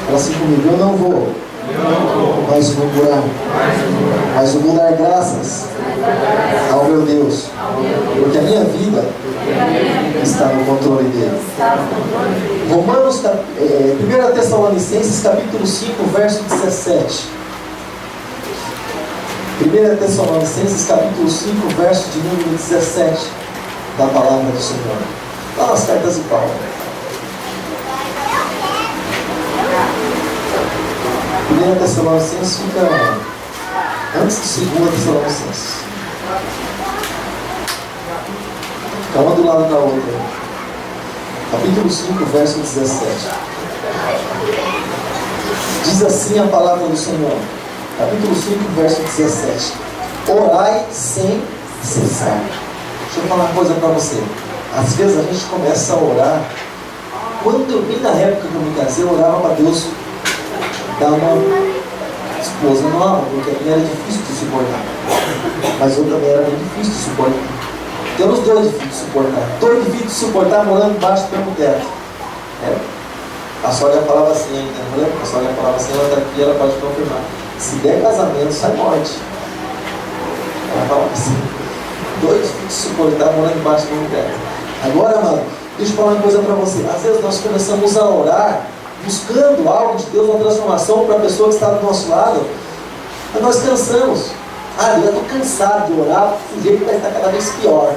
[SPEAKER 3] Fala assim comigo, eu não vou mais murmurar, mas eu vou dar graças ao meu Deus, porque a minha vida está no controle dele. Romanos, 1 Tessalonicenses capítulo 5, verso 17. 1 Tessalonicenses capítulo 5, verso de número 17 da palavra do Senhor. Lá nas cartas de Paulo. 1 Tessalonicenses fica antes de 2 Tessalonicenses. Fica uma do lado da outra. Capítulo 5, verso 17. Diz assim a palavra do Senhor. Capítulo 5, verso 17. Orai sem cessar. Deixa eu falar uma coisa para você. Às vezes a gente começa a orar. Quando eu vim na época que eu me casei, eu orava para Deus dar uma esposa nova, porque a minha era difícil de suportar. Mas eu também era bem difícil de suportar. Temos dois difíceis de suportar. Dois difíceis de suportar morando embaixo do mesmo teto. A sogra falava assim ainda, a sogra falava assim, ela está aqui, ela pode confirmar. Se der casamento, sai morte. Ela falava assim. Dois difíceis de suportar morando embaixo do mesmo teto. Agora, mano, Deixa eu falar uma coisa para você. Às vezes nós começamos a orar, buscando algo de Deus, uma transformação para a pessoa que está do nosso lado, mas nós cansamos. Eu estou cansado de orar, o jeito vai estar cada vez pior.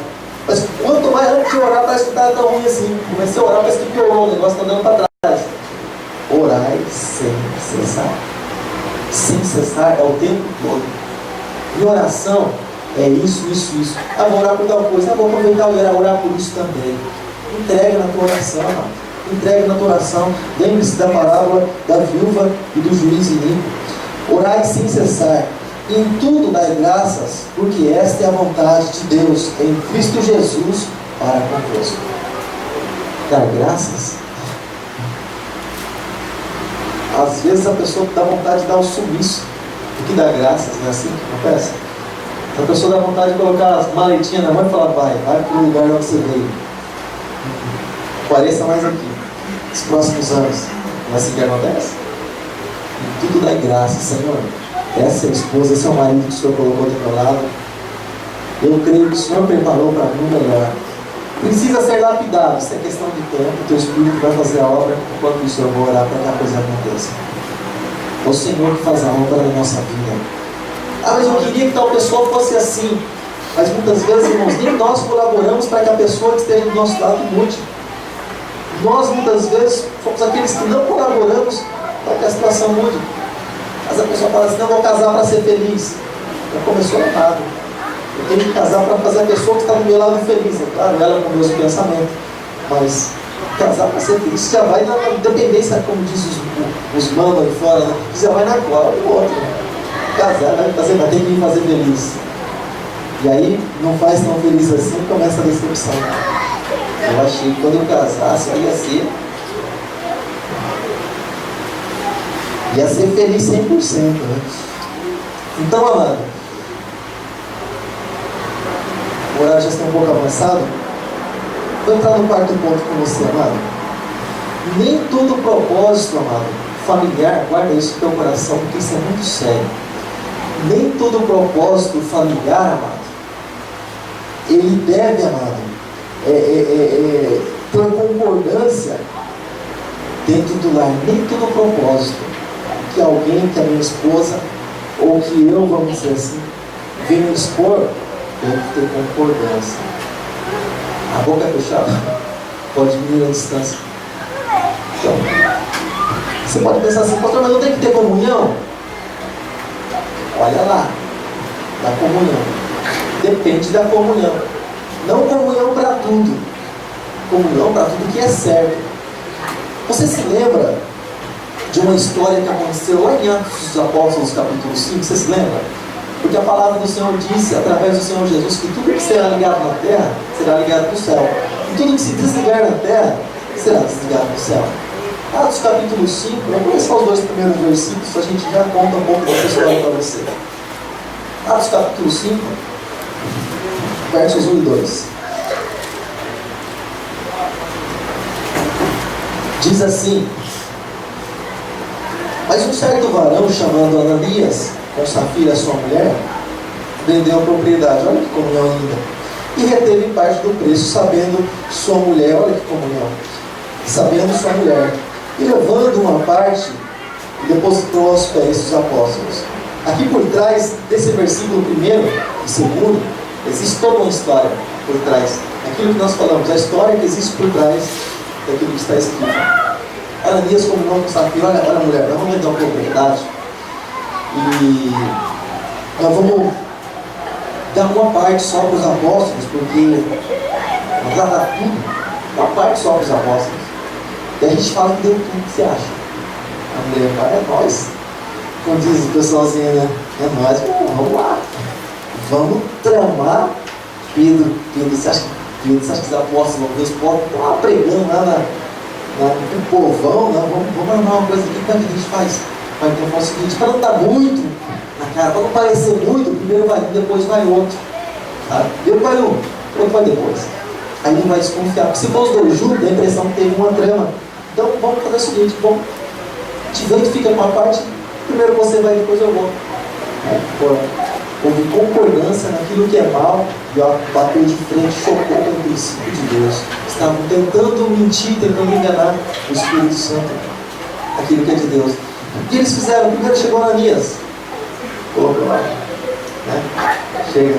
[SPEAKER 3] Mas quanto mais antes de orar, parece que está tão ruim assim. Comecei a orar, parece que piorou, o negócio está andando para trás. Orai sem cessar. Sem cessar é o tempo todo. E oração é isso. Vou orar por tal coisa. Vou aproveitar e orar por isso também. Entrega na tua oração, mano. Entrega na tua oração. Lembre-se da parábola da viúva e do juiz iníquo. Orai sem cessar. Em tudo dai graças, porque esta é a vontade de Deus em Cristo Jesus para convosco. Dar graças. Às vezes a pessoa dá vontade de dar um sumiço do que dá graças, não é assim que acontece? A pessoa dá vontade de colocar as maletinhas na mão e falar, vai para o lugar onde você veio. Apareça mais aqui, nos próximos anos. Não é assim que acontece? E tudo dá graças, Senhor. Essa é a esposa, esse é o marido que o Senhor colocou do meu lado. Eu creio que o Senhor preparou para mim o melhor. Precisa ser lapidado, isso é questão de tempo. O teu Espírito vai fazer a obra, enquanto isso eu vou orar para que a coisa aconteça. É o Senhor que faz a obra na nossa vida. Mas eu queria que tal pessoa fosse assim. Mas muitas vezes, irmãos, nem nós colaboramos para que a pessoa que esteja do nosso lado mude. Nós muitas vezes somos aqueles que não colaboramos para que a situação mude. Mas a pessoa fala assim, não, vou casar para ser feliz. Já começou errado. Eu tenho que casar para fazer a pessoa que está do meu lado feliz. É claro, ela com meus pensamentos. Mas casar para ser feliz já vai na dependência, como diz os manos aí fora, né? Já vai na cola do outro. Casar vai ter que me fazer feliz. E aí não faz tão feliz assim, começa a decepção. Eu achei que quando eu casasse eu ia ser feliz 100%, né? Então, amado, o horário já está um pouco avançado. Vou entrar no quarto ponto com você, amado. Nem todo propósito, amado, familiar, guarda isso no teu coração, porque isso é muito sério. Nem todo propósito familiar, amado, ele deve, amado, ter concordância dentro do lar. Nem todo propósito que alguém, que a minha esposa, ou que eu, vamos dizer assim, venho expor, deve ter concordância. A boca é fechada, pode diminuir a distância. Então, você pode pensar assim, pastor, mas não tem que ter comunhão? Olha lá, da comunhão. Depende da comunhão. Não comunhão para tudo. Comunhão para tudo que é certo. Você se lembra de uma história que aconteceu lá em Atos dos Apóstolos, capítulo 5? Você se lembra? Porque a palavra do Senhor disse, através do Senhor Jesus, que tudo que será ligado na terra, será ligado no céu. E tudo que se desligar na terra, será desligado no céu. Atos capítulo 5, eu vou começar os dois primeiros versículos, a gente já conta um pouco dessa história para você. Atos capítulo 5, versos 1 e 2. Diz assim: mas um certo varão chamado Ananias, com Safira sua mulher, vendeu a propriedade, olha que comunhão ainda, e reteve parte do preço, sabendo sua mulher, olha que comunhão, sabendo sua mulher, e levando uma parte, depositou aos pés dos apóstolos. Aqui por trás desse versículo primeiro e segundo, existe toda uma história por trás. Aquilo que nós falamos, a história que existe por trás daquilo que está escrito. Ananias combinou com Safira, olha mulher, nós vamos vender uma propriedade e nós vamos dar uma parte só para os apóstolos, porque nós vamos dar tudo, uma parte só para os apóstolos. E a gente fala que deu tudo, o que você acha? A mulher fala, é nós. Como diz o pessoalzinho, né? É nós, vamos lá. Vamos tramar Pedro, você acha que os apóstolos, os povos estão lá pregando lá no povão, né? Vamos armar uma coisa aqui, como é que a gente faz? Vai então fazer o seguinte, para não dar muito na cara, para não parecer muito, primeiro vai um, depois vai outro. Tá? Primeiro vai um, outro vai depois. Aí ele vai desconfiar, porque se for os dois juntos, dá a impressão que teve uma trama. Então vamos fazer o seguinte, a gente fica com a parte, primeiro você vai, depois eu vou. Houve concordância naquilo que é mal, e ó, bateu de frente, chocou com o princípio de Deus. estavam tentando mentir, tentando enganar o Espírito Santo, aquilo que é de Deus. O que eles fizeram? Primeiro chegou Ananias. Colocou lá, né? Chega,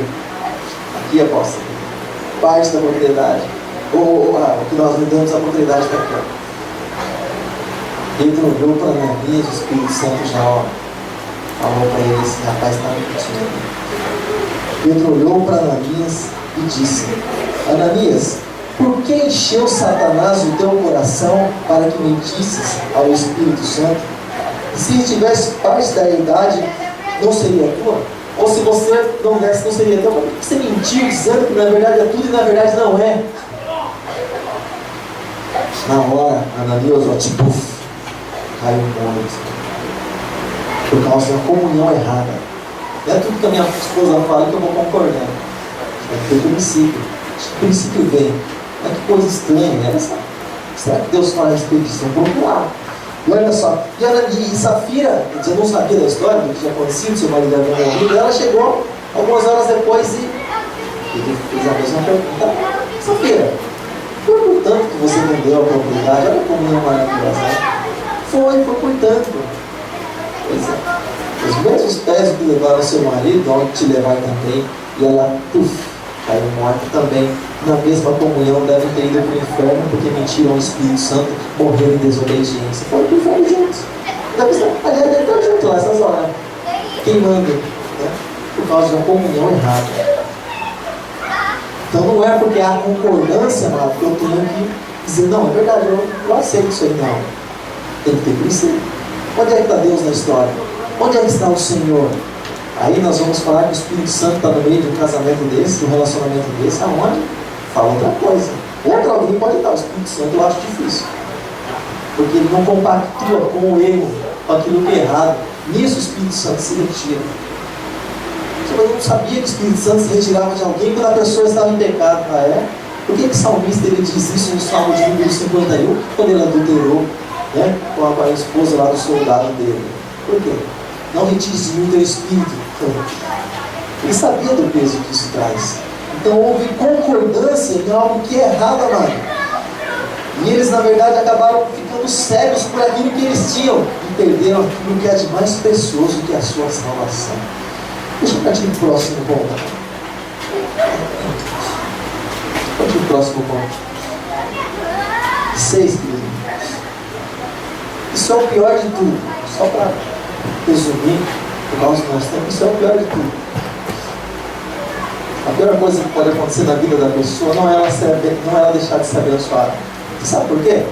[SPEAKER 3] aqui apóstolo, parte da propriedade, o que nós lhe damos a propriedade está aqui. Pedro olhou para Ananias, o Espírito Santo já falou para ele: esse rapaz está mentindo. Pedro olhou para Ananias e disse: Ananias, por que encheu Satanás o teu coração para que mentisses ao Espírito Santo? Se tivesse parte da idade, não seria tua? Ou se você não desse, não seria tua? Por que você mentiu dizendo que na verdade é tudo e na verdade não é? Na hora, Ananias, caiu muito. Por causa da comunhão errada. Não é tudo que a minha esposa fala que eu vou concordando. É que o princípio. O princípio vem. Mas que coisa estranha é essa? Será que Deus fala a respeito disso? Vamos procurar. E olha só, e Safira, eu não sabia da história, do que tinha acontecido, seu marido havia morrido, ela chegou algumas horas depois e ele fez a mesma pergunta. Safira, foi por tanto que você vendeu a propriedade? Olha como é maravilhosa. Foi por tanto. Pois é. Os mesmos pés que levaram seu marido, onde te levar também, e ela, caiu morta também. Na mesma comunhão devem ter ido para o inferno porque mentiram ao Espírito Santo, morreram em desobediência. Foram para o inferno juntos. Aliás, deve estar junto lá essas horas, queimando, né? Por causa de uma comunhão errada. Então não é porque há concordância, amado, que eu tenho que dizer: não, é verdade, eu aceito isso aí. Não. Tem que ter princípio. Onde é que está Deus na história? Onde é que está o Senhor? Aí nós vamos falar que o Espírito Santo está no meio de um casamento desse, de um relacionamento desse. Aonde? Fala outra coisa. Outro alguém pode estar. O Espírito Santo eu acho difícil. Porque ele não compactua com o erro, com aquilo que é errado. Nisso o Espírito Santo se retira. Eu não sabia que o Espírito Santo se retirava de alguém quando a pessoa estava em pecado. Ah, é? Por que o salmista ele diz isso no Salmo de número 51, quando ele adulterou, né, com a esposa lá do soldado dele? Por quê? Não retires de mim o teu espírito. Ele sabia do peso que isso traz. Então houve concordância em algo que é errado, amado. E eles, na verdade, acabaram ficando cegos por aquilo que eles tinham e perderam aquilo que é de mais precioso que a sua salvação. Deixa eu partir do próximo ponto. Partir do próximo ponto. 6, querido. Isso é o pior de tudo. Só para resumir, por causa do nosso tempo, isso é o pior de tudo. A pior coisa que pode acontecer na vida da pessoa não é ela deixar de ser abençoada. Você sabe por quê?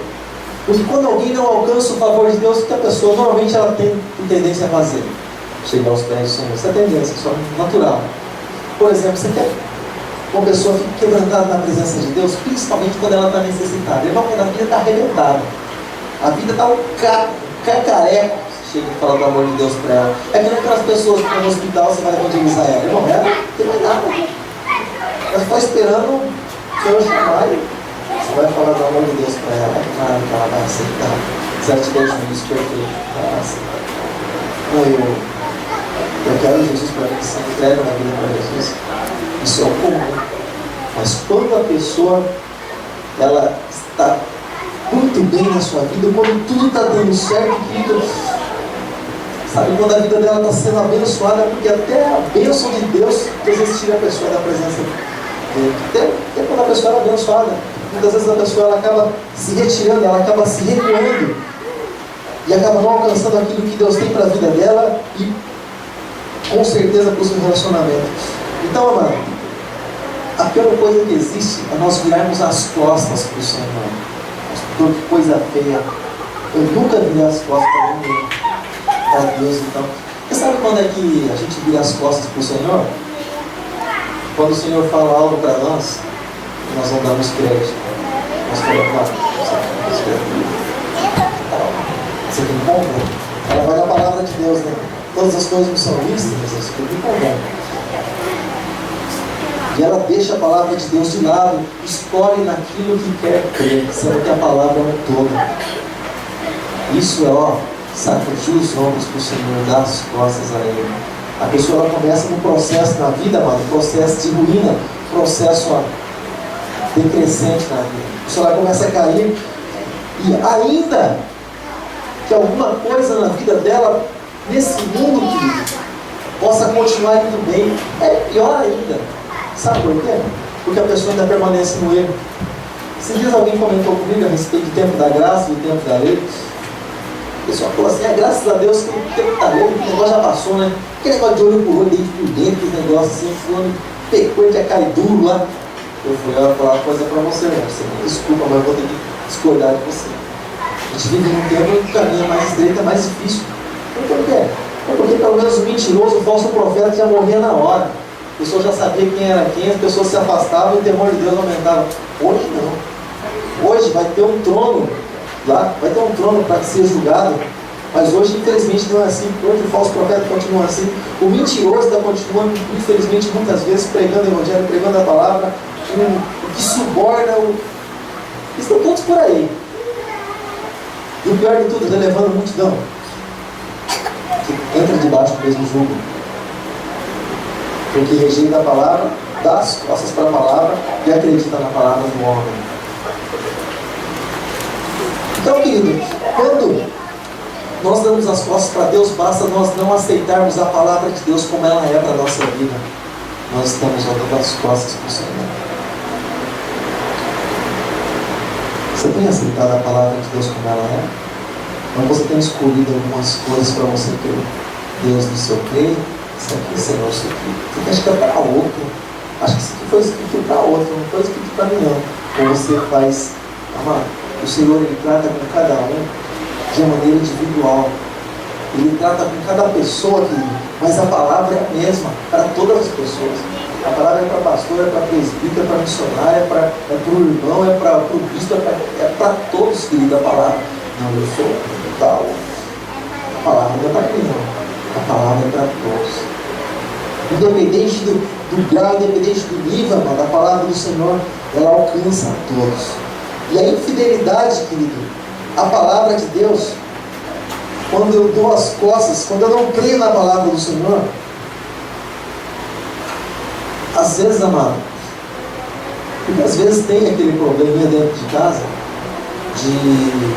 [SPEAKER 3] Porque quando alguém não alcança o favor de Deus, o que a pessoa normalmente ela tem tendência a fazer? Chegar aos pés do Senhor. Essa é a tendência, só natural. Por exemplo, você quer que uma pessoa fique quebrantada na presença de Deus, principalmente quando ela está necessitada. Irmão, quando a vida está arrebentada, a vida está um cacareco, chega e fala do amor de Deus para ela. É que nem aquelas pessoas que estão no hospital, você vai evangelizar ela. Irmão, ela não tem mais nada. Ela está esperando o Senhor chamar e você vai falar do amor de Deus para ela. Claro que ela vai aceitar. Se ela tiver juízo perfeito, ela vai aceitar. Não, eu quero Jesus para mim, se entrega na vida para Jesus. Isso é o comum. Mas quando a pessoa ela está muito bem na sua vida, quando tudo está dando certo, querido, sabe, quando a vida dela está sendo abençoada, porque até a bênção de Deus às vezes tira a pessoa da presença dele. Até quando a pessoa é abençoada, muitas vezes a pessoa ela acaba se retirando, ela acaba se recuando e acaba não alcançando aquilo que Deus tem para a vida dela e com certeza para o seu relacionamento. Então, amado, a pior coisa que existe é nós virarmos as costas para o Senhor. Que coisa feia. Eu nunca virei as costas para ninguém, para Deus. Então, você sabe quando é que a gente vira as costas para o Senhor? Quando o Senhor fala algo para nós, nós não damos crédito. Nós colocamos você tem como? Ela vai na palavra de Deus, né? Todas as coisas não são vistas, mas elas ficam como? E ela deixa a palavra de Deus de lado, escolhe naquilo que quer crer, sendo que a palavra é um todo. Isso é, sacudir os ombros para o Senhor, dar as costas a Ele. A pessoa ela começa no processo na vida, mano, processo de ruína, processo decrescente na vida. A pessoa ela começa a cair e ainda que alguma coisa na vida dela, nesse mundo, querido, possa continuar indo bem, é pior ainda. Sabe por quê? Porque a pessoa ainda permanece no erro. Esses dias alguém comentou comigo a respeito do tempo da graça e do tempo da lei. O pessoal falou assim, graças a Deus que o tempo da lei, o negócio já passou, né? Aquele negócio de olho por olho, dente por dente, aquele negócio assim, fulano pecou e já cai duro lá. Eu falei, falar uma coisa pra você, irmão. Você me desculpa, mas eu vou ter que discordar de você. A gente vive num tempo que o caminho é mais estreito, é mais difícil. Por quê? É porque pelo menos o mentiroso, o falso profeta já morria na hora. A pessoa já sabia quem era quem, as pessoas se afastavam e o temor de Deus aumentava. Hoje não. Hoje vai ter um trono lá, vai ter um trono para ser julgado. Mas hoje, infelizmente, não é assim. Hoje o falso profeta continua assim. O mentiroso está continuando, infelizmente, muitas vezes pregando o evangelho, pregando a palavra, o que suborna o... Estão todos por aí. E o pior de tudo, está levando a multidão que entra debaixo do mesmo jugo. Porque rejeita a palavra, dá as costas para a palavra e acredita na palavra do homem. Então, querido, quando nós damos as costas para Deus, basta nós não aceitarmos a palavra de Deus como ela é para a nossa vida. Nós estamos dando as costas para o Senhor. Você tem aceitado a palavra de Deus como ela é? Ou você tem escolhido algumas coisas para você crer? Deus disse eu creio, isso aqui, Senhor, isso aqui. Você acha que é para outro? Acho que isso aqui foi escrito para outro, não foi escrito para mim não. Ou você faz, amado, o Senhor ele trata com cada um de maneira individual. Ele trata com cada pessoa, querido, mas a palavra é a mesma para todas as pessoas. A palavra é para pastor, é para presbítero, é para missionário, é para o irmão, é para o bispo, é para todos, querido, a palavra. Não, eu sou tal. A palavra não é para mim, não. A palavra é para todos. Independente do grau, independente do nível, amado, a palavra do Senhor, ela alcança a todos. E a infidelidade, querido, a palavra de Deus, quando eu dou as costas, quando eu não creio na palavra do Senhor, às vezes, amado, porque às vezes tem aquele probleminha dentro de casa, de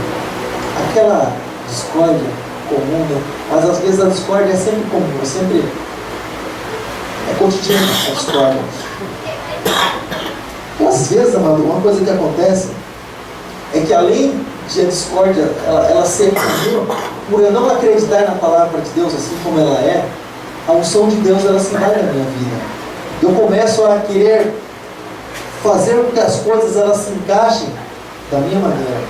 [SPEAKER 3] aquela discórdia comum, né? Mas às vezes a discórdia é sempre comum, é sempre cotidiana a discórdia. E às vezes, amado, uma coisa que acontece é que além de a discórdia ela ser comum, por eu não acreditar na palavra de Deus assim como ela é, a unção de Deus ela se vai na minha vida. Eu começo a querer fazer com que as coisas elas se encaixem da minha maneira.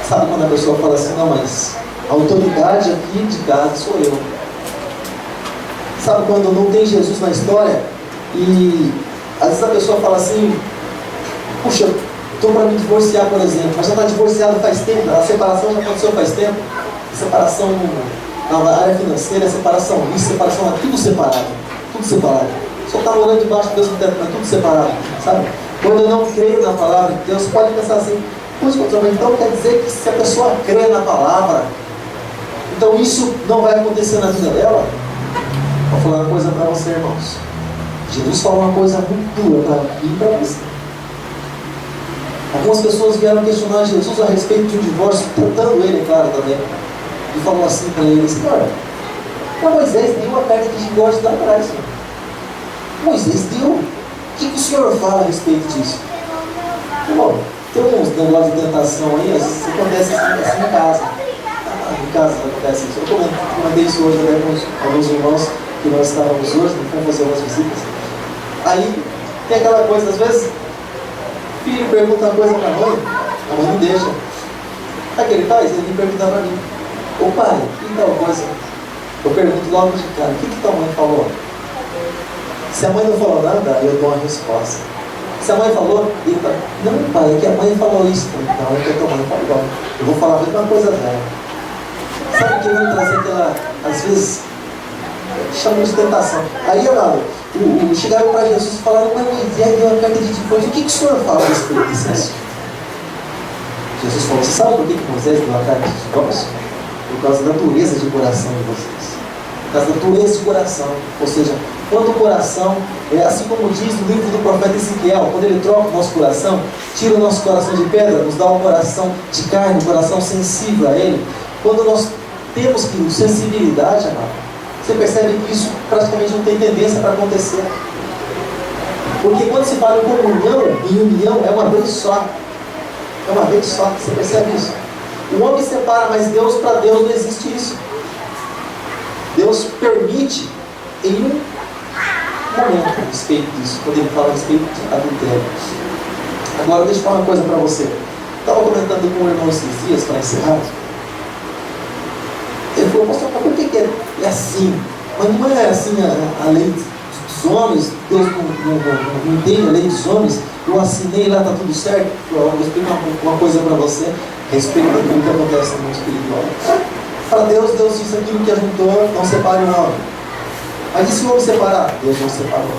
[SPEAKER 3] Sabe quando a pessoa fala assim, não, mas a autoridade aqui de casa sou eu. Sabe quando não tem Jesus na história e às vezes a pessoa fala assim, puxa, estou para me divorciar, por exemplo, mas já está divorciado faz tempo, a separação já aconteceu faz tempo, separação na área financeira, separação isso, separação tudo separado, tudo separado. Só está morando debaixo do mesmo teto, mas tudo separado, sabe? Quando eu não creio na palavra de Deus, pode pensar assim, então quer dizer que se a pessoa crê na palavra, então isso não vai acontecer na vida dela? Vou falar uma coisa para você, irmãos. Jesus falou uma coisa muito dura para mim e para você. Algumas pessoas vieram questionar Jesus a respeito de um divórcio, tentando ele, claro, também. E falou assim para ele, Senhor, Moisés deu uma carta de divórcio lá atrás, Senhor. Moisés deu. O que o Senhor fala a respeito disso? Bom, tem uns negócios de tentação aí, às vezes acontece assim em casa. Em casa acontece isso. Eu comentei isso hoje até com alguns irmãos que nós estávamos hoje, fomos fazer umas visitas. Aí tem aquela coisa, às vezes, o filho pergunta uma coisa para a mãe não deixa. Aí o que ele faz? Ele vem perguntar para mim, ô pai, que tal coisa? Eu pergunto logo de cara, o que tua mãe falou? Se a mãe não falou nada, eu dou uma resposta. Se a mãe falou, ele fala, não pai, é que a mãe falou isso. Então é que a tua mãe falou. Eu vou falar a mesma coisa dela. Sabe que vai trazer aquela, às vezes, chamam de tentação. Aí, amado, chegaram para Jesus e falaram, mas Moisés deu uma carta de divórcio. O que o senhor fala a respeito disso? Jesus falou, você sabe por que Moisés deu uma carta de divórcio? Por causa da dureza de coração de vocês. Por causa da dureza de coração. Ou seja, Quando o coração, assim como diz no livro do profeta Ezequiel, quando ele troca o nosso coração, tira o nosso coração de pedra, nos dá um coração de carne, um coração sensível a ele. Quando nós temos que sensibilidade, amado, você percebe que isso praticamente não tem tendência para acontecer. Porque quando se fala em comunhão, em união, é uma vez só. É uma vez só, você percebe isso? O homem separa, mas Deus, para Deus não existe isso. Deus permite em um momento a respeito disso, quando ele fala a respeito de adultério. Agora deixa eu falar uma coisa para você. Estava comentando com um irmão esses dias, para encerrar. Ele falou, pastor, mas por que é assim? Mas não é assim a lei dos homens? Deus não entende a lei dos homens? Eu assinei lá, está tudo certo? Eu vou explicar uma coisa para você a respeito daquilo que acontece no mundo espiritual. Para Deus disse aquilo que ajuntou, não separe o homem. Mas e se o homem separar? Deus não separou.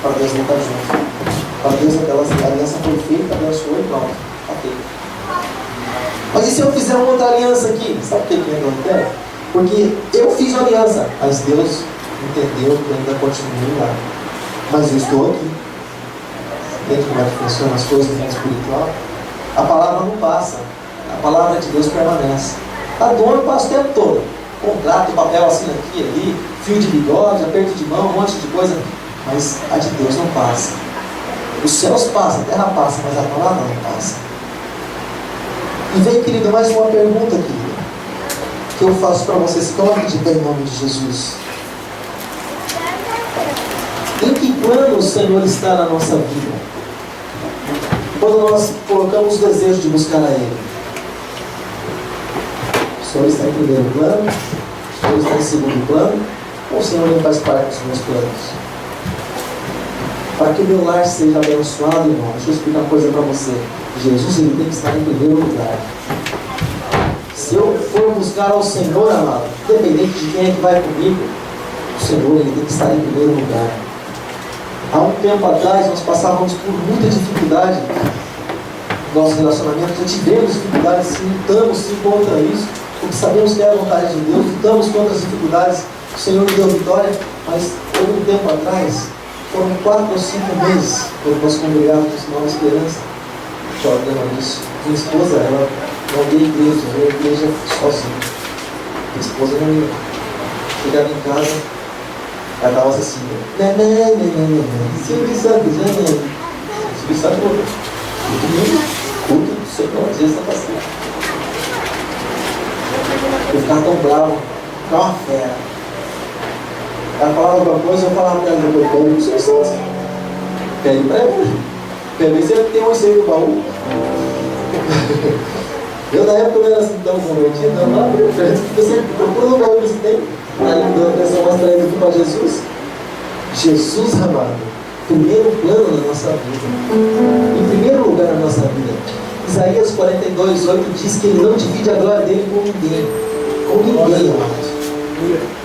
[SPEAKER 3] Para Deus não está junto. Para Deus aquela aliança foi feita, abençoou e pronto. Ok. Mas e se eu fizer uma outra aliança aqui? Sabe o que é adultério? Porque eu fiz uma aliança, mas Deus entendeu que eu ainda continuo lá. Mas eu estou aqui. Entende como é que funcionam as coisas no mundo espiritual? A palavra não passa. A palavra de Deus permanece. A do homem passa o tempo todo. Contrato, papel assim aqui, ali, fio de bigode, aperto de mão, um monte de coisa. Mas a de Deus não passa. Os céus passam, a terra passa, mas a palavra não passa. E vem, querido, mais uma pergunta, querido, que eu faço para você. Se coloque de pé em nome de Jesus. Em que plano o Senhor está na nossa vida? Quando nós colocamos o desejo de buscar a Ele, o Senhor está em primeiro plano, o Senhor está em segundo plano, ou o Senhor não faz parte dos meus planos? Para que o meu lar seja abençoado, irmão, deixa eu explicar uma coisa para você. Jesus, ele tem que estar em primeiro lugar. Se eu for buscar ao Senhor, amado, independente de quem é que vai comigo, o Senhor, ele tem que estar em primeiro lugar. Há um tempo atrás, nós passávamos por muita dificuldade no nosso relacionamento. Já tivemos dificuldades, sim, lutamos sim contra isso, porque sabemos que é a vontade de Deus, lutamos contra as dificuldades, o Senhor nos deu vitória, mas houve um tempo atrás, foram 4 ou 5 meses, quando nós congregávamos Nova Esperança, jogando isso. Minha esposa, ela não ia à igreja, ia à igreja sozinha. Minha esposa não ia. Chegava em casa, ela estava assim, Silvio Santos, Silvio Santos, culto do Senhor, às vezes está passando. Eu ficava tão bravo, ficava uma fera. Ela falava alguma coisa, eu falava para ela, eu pego o Silvio Santos. Pede para ela. Pede, você tem um ensino no baú. Eu na época não era assim tão convertido, não, lá você procura no baú que você tem, aí dando atenção mais traída aqui para Jesus. Jesus, amado, primeiro plano na nossa vida, em primeiro lugar na nossa vida. Isaías 42:8 diz que ele não divide a glória dele com ninguém, amado.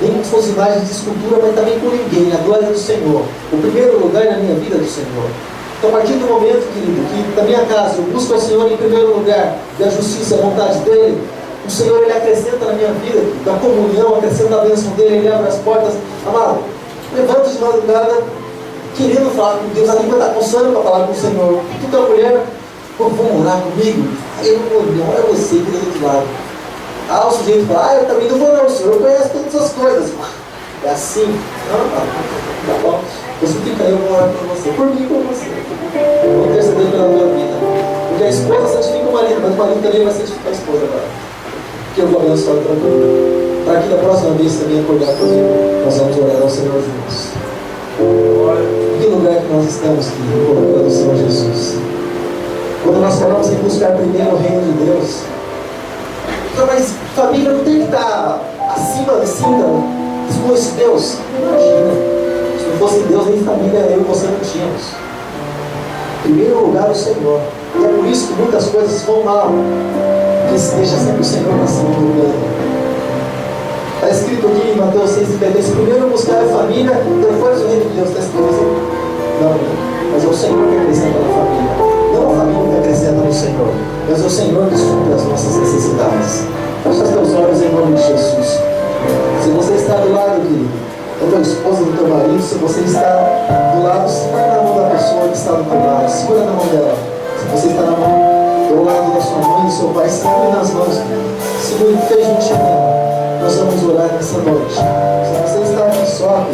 [SPEAKER 3] Nem com suas imagens de escultura, mas também com ninguém. A glória é do Senhor. O primeiro lugar na minha vida é do Senhor. Então, a partir do momento, querido, que na minha casa eu busco ao Senhor em primeiro lugar, e a justiça e a vontade dEle, o Senhor, Ele acrescenta na minha vida, da comunhão, acrescenta a bênção dEle, Ele abre as portas. Amado, levanta de madrugada, querendo falar com Deus, a língua está coçando para falar com o Senhor. Tu que é mulher, vamos orar comigo? Aí eu vou, não, é você que está do outro lado. O sujeito fala, eu também não vou não, o Senhor conhece todas as coisas. É assim? Não, tá bom. Você fica aí, eu vou orar por você. Por mim e por você. Eu vou interceder pela tua vida. Porque a esposa santifica o marido, mas o marido também vai santificar a esposa agora. Que eu vou abençoar a tua vida. Para que da próxima vez também acordar comigo, nós vamos orar ao Senhor juntos. Em que lugar que nós estamos, querido, colocando o Senhor Jesus? Quando nós falamos em buscar primeiro o reino de Deus, mas família não tem que estar acima das coisas de Deus. Imagina. Se não fosse Deus, nem família eu e você não tínhamos. Em primeiro lugar, o Senhor. E é por isso que muitas coisas vão mal. Porque se deixa sempre o Senhor na segundo plano. Está escrito aqui em Mateus 6,50. Primeiro buscar a família, depois o reino de Deus. Está escrito assim? Não. Mas é o Senhor que acrescenta na família. Não a família que acrescenta no Senhor. Mas é o Senhor que supre as nossas necessidades. Feche os teus olhos em nome de Jesus. Se você está do lado, querido, da tua esposa, do teu marido, se você está do lado, segura na mão da pessoa que está do teu lado, segura na mão dela. Se você está do lado da sua mãe, do seu pai, segure nas mãos, segure bem juntinho nela. Nós vamos orar nessa noite. Se você está aqui só,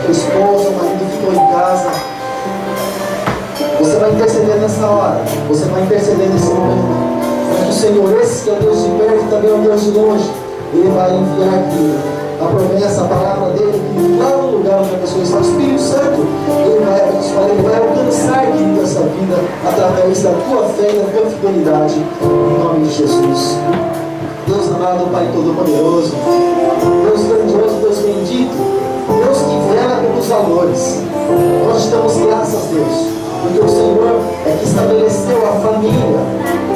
[SPEAKER 3] tua esposa, o marido ficou em casa, você vai interceder nessa hora, você vai interceder nesse momento. Mas o Senhor, esse que é o Deus de perto, também é o Deus de longe, Ele vai enviar aqui a promessa, a palavra dele, que lá no lugar onde a pessoa está, o Espírito Santo, Ele vai abençoar, Ele vai alcançar, querido, essa vida através da tua fé e da tua fidelidade, em nome de Jesus. Deus amado, Pai Todo-Poderoso, Deus grandioso, Deus bendito, Deus que vela pelos valores, nós te damos graças, Deus, porque o Senhor é que estabeleceu a família,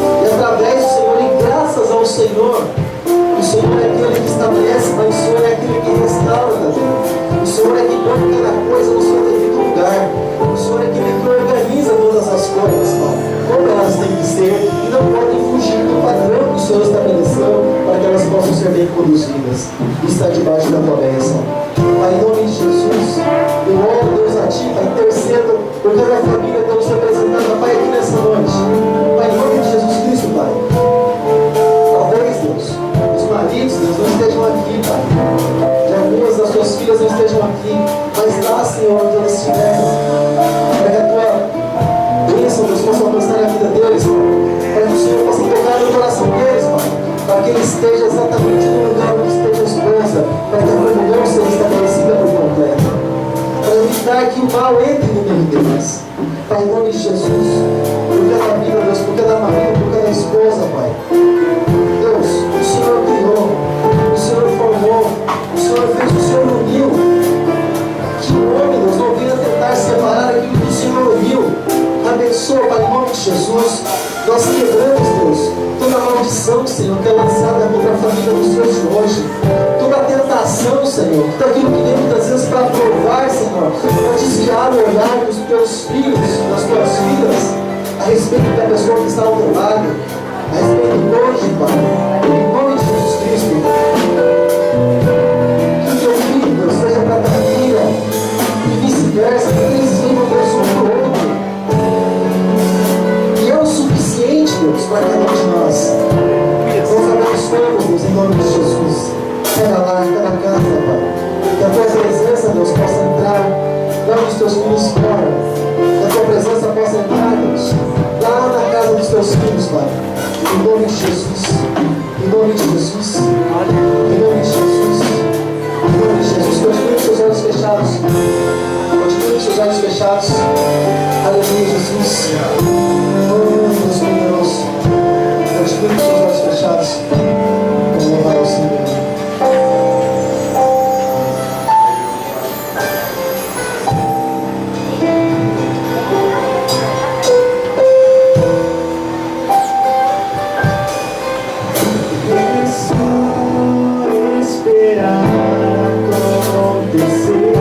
[SPEAKER 3] e através do Senhor, e graças ao Senhor, o Senhor é aquele que estabelece, mas o Senhor é aquele que restaura também. O Senhor é que põe cada coisa no seu devido lugar. O Senhor é aquele que organiza todas as coisas, Pai, como elas têm que ser, e não podem fugir do padrão que o Senhor estabeleceu para que elas possam ser bem conduzidas. E está debaixo da tua bênção. Pai, em nome de Jesus, eu oro, Deus, a Ti, Pai, intercedo por cada família, Deus, representada, Pai, aqui nessa noite. Pai, em nome de Jesus Cristo, Pai. Talvez, Deus, os maridos, Deus, não estejam aqui, Pai. Que algumas das suas filhas não estejam aqui, mas lá, Senhor, onde elas estiverem, para que a tua bênção, Deus, possa alcançar a vida deles, Pai. Para que o Senhor possa tocar no coração deles, Pai. Para que ele esteja exatamente no lugar onde esteja a esposa, para que a comunhão seja estabelecida por completo. Para evitar que o mal entre no meio deles. Pai, em nome de Jesus, por cada vida, Deus, por cada marido, por cada esposa, Pai. Deus, o Senhor criou, o Senhor formou, o Senhor fez, o Senhor uniu. Que o homem, Deus, não venha tentar separar aquilo que o Senhor uniu. Abençoa, Pai, em nome de Jesus. Nós quebramos, Deus, toda maldição, Senhor, que é lançada contra a família dos teus de hoje. Toda tentação, Senhor, tudo aquilo que vem muitas vezes para provar, Senhor, para desviar o olhar dos teus filhos, das tuas filhas, a respeito da pessoa que está ao teu lado, a respeito do cônjuge, Pai, em nome de Jesus Cristo. Que o teu filho, Deus, seja para a família, e vice-versa, que eles vivam, Deus, um para o outro. Deus, para cada um de nós. Nós abençoamos, Deus, em nome de Jesus. Cada lar, cada casa, Pai. Que a tua presença, Deus, possa entrar lá dos teus filhos fora. Que a tua presença possa entrar, Deus, lá na casa dos teus filhos, Pai. Em nome de Jesus. Em nome de Jesus. Em nome de Jesus. Em nome de Jesus. Continue com seus olhos fechados. Continue com seus olhos fechados. Aleluia, Jesus. Oh, Deus poderoso. Continue com seus olhos fechados. Vamos louvar ao Senhor.
[SPEAKER 4] Esperar acontecer.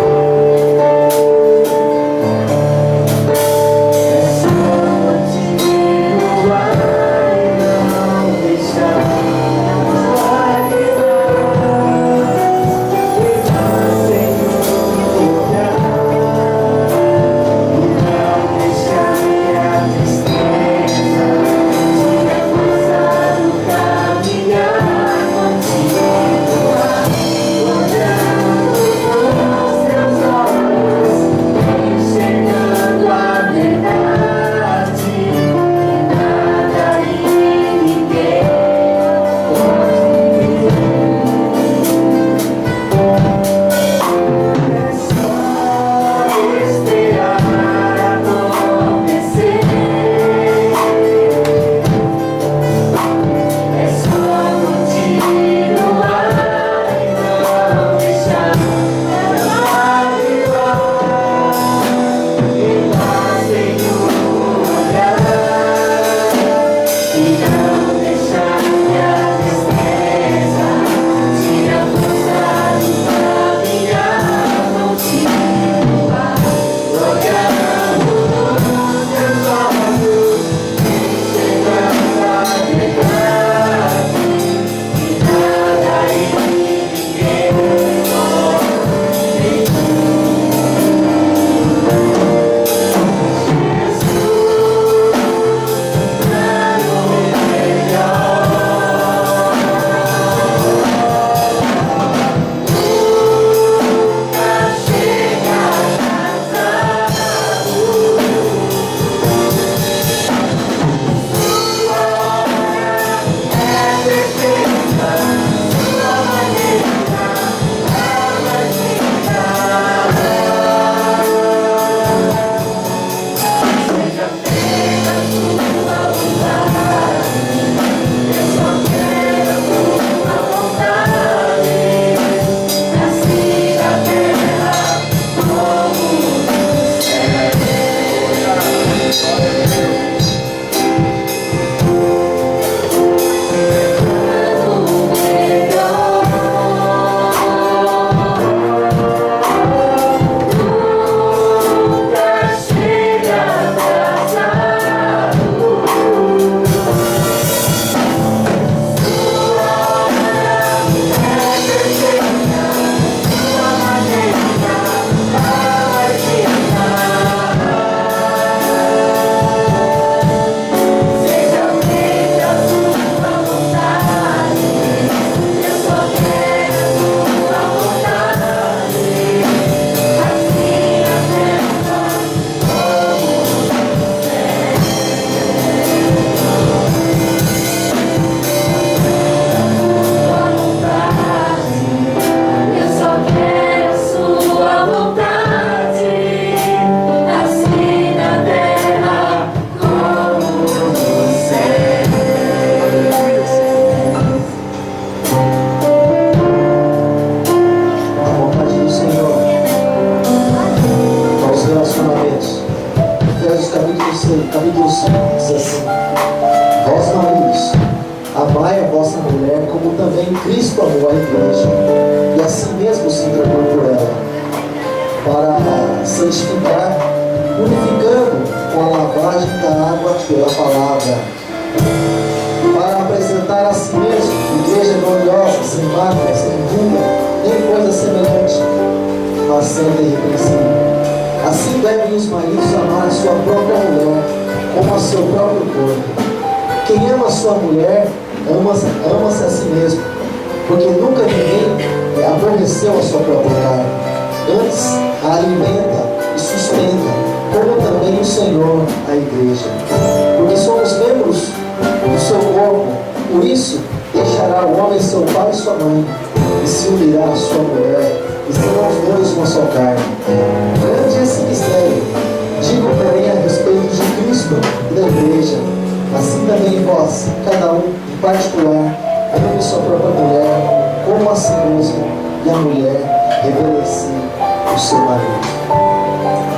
[SPEAKER 3] capítulo 5 diz assim: Vós maridos, amai a vossa mulher, como também Cristo amou a igreja, e assim mesmo se entregou por ela, para santificar, purificando com a lavagem da água pela palavra, para apresentar a si mesmo igreja gloriosa, sem mácula, sem ruga, nem coisa semelhante, mas santa e irrepreensível. Assim devem os maridos amar a sua própria mulher como a seu próprio corpo. Quem ama a sua mulher, ama-se a si mesmo, porque nunca ninguém aborreceu a sua própria carne. Antes a alimenta e sustenta, como também o Senhor a igreja. Porque somos membros do seu corpo. Por isso deixará o homem seu pai e sua mãe, e se unirá à sua mulher, e serão os dois uma só carne. Grande é esse mistério. Digo, porém, a respeito de Cristo e da igreja. Assim também vós, cada um em particular, ame sua própria mulher como a si mesmo, e a mulher reverencie o seu marido.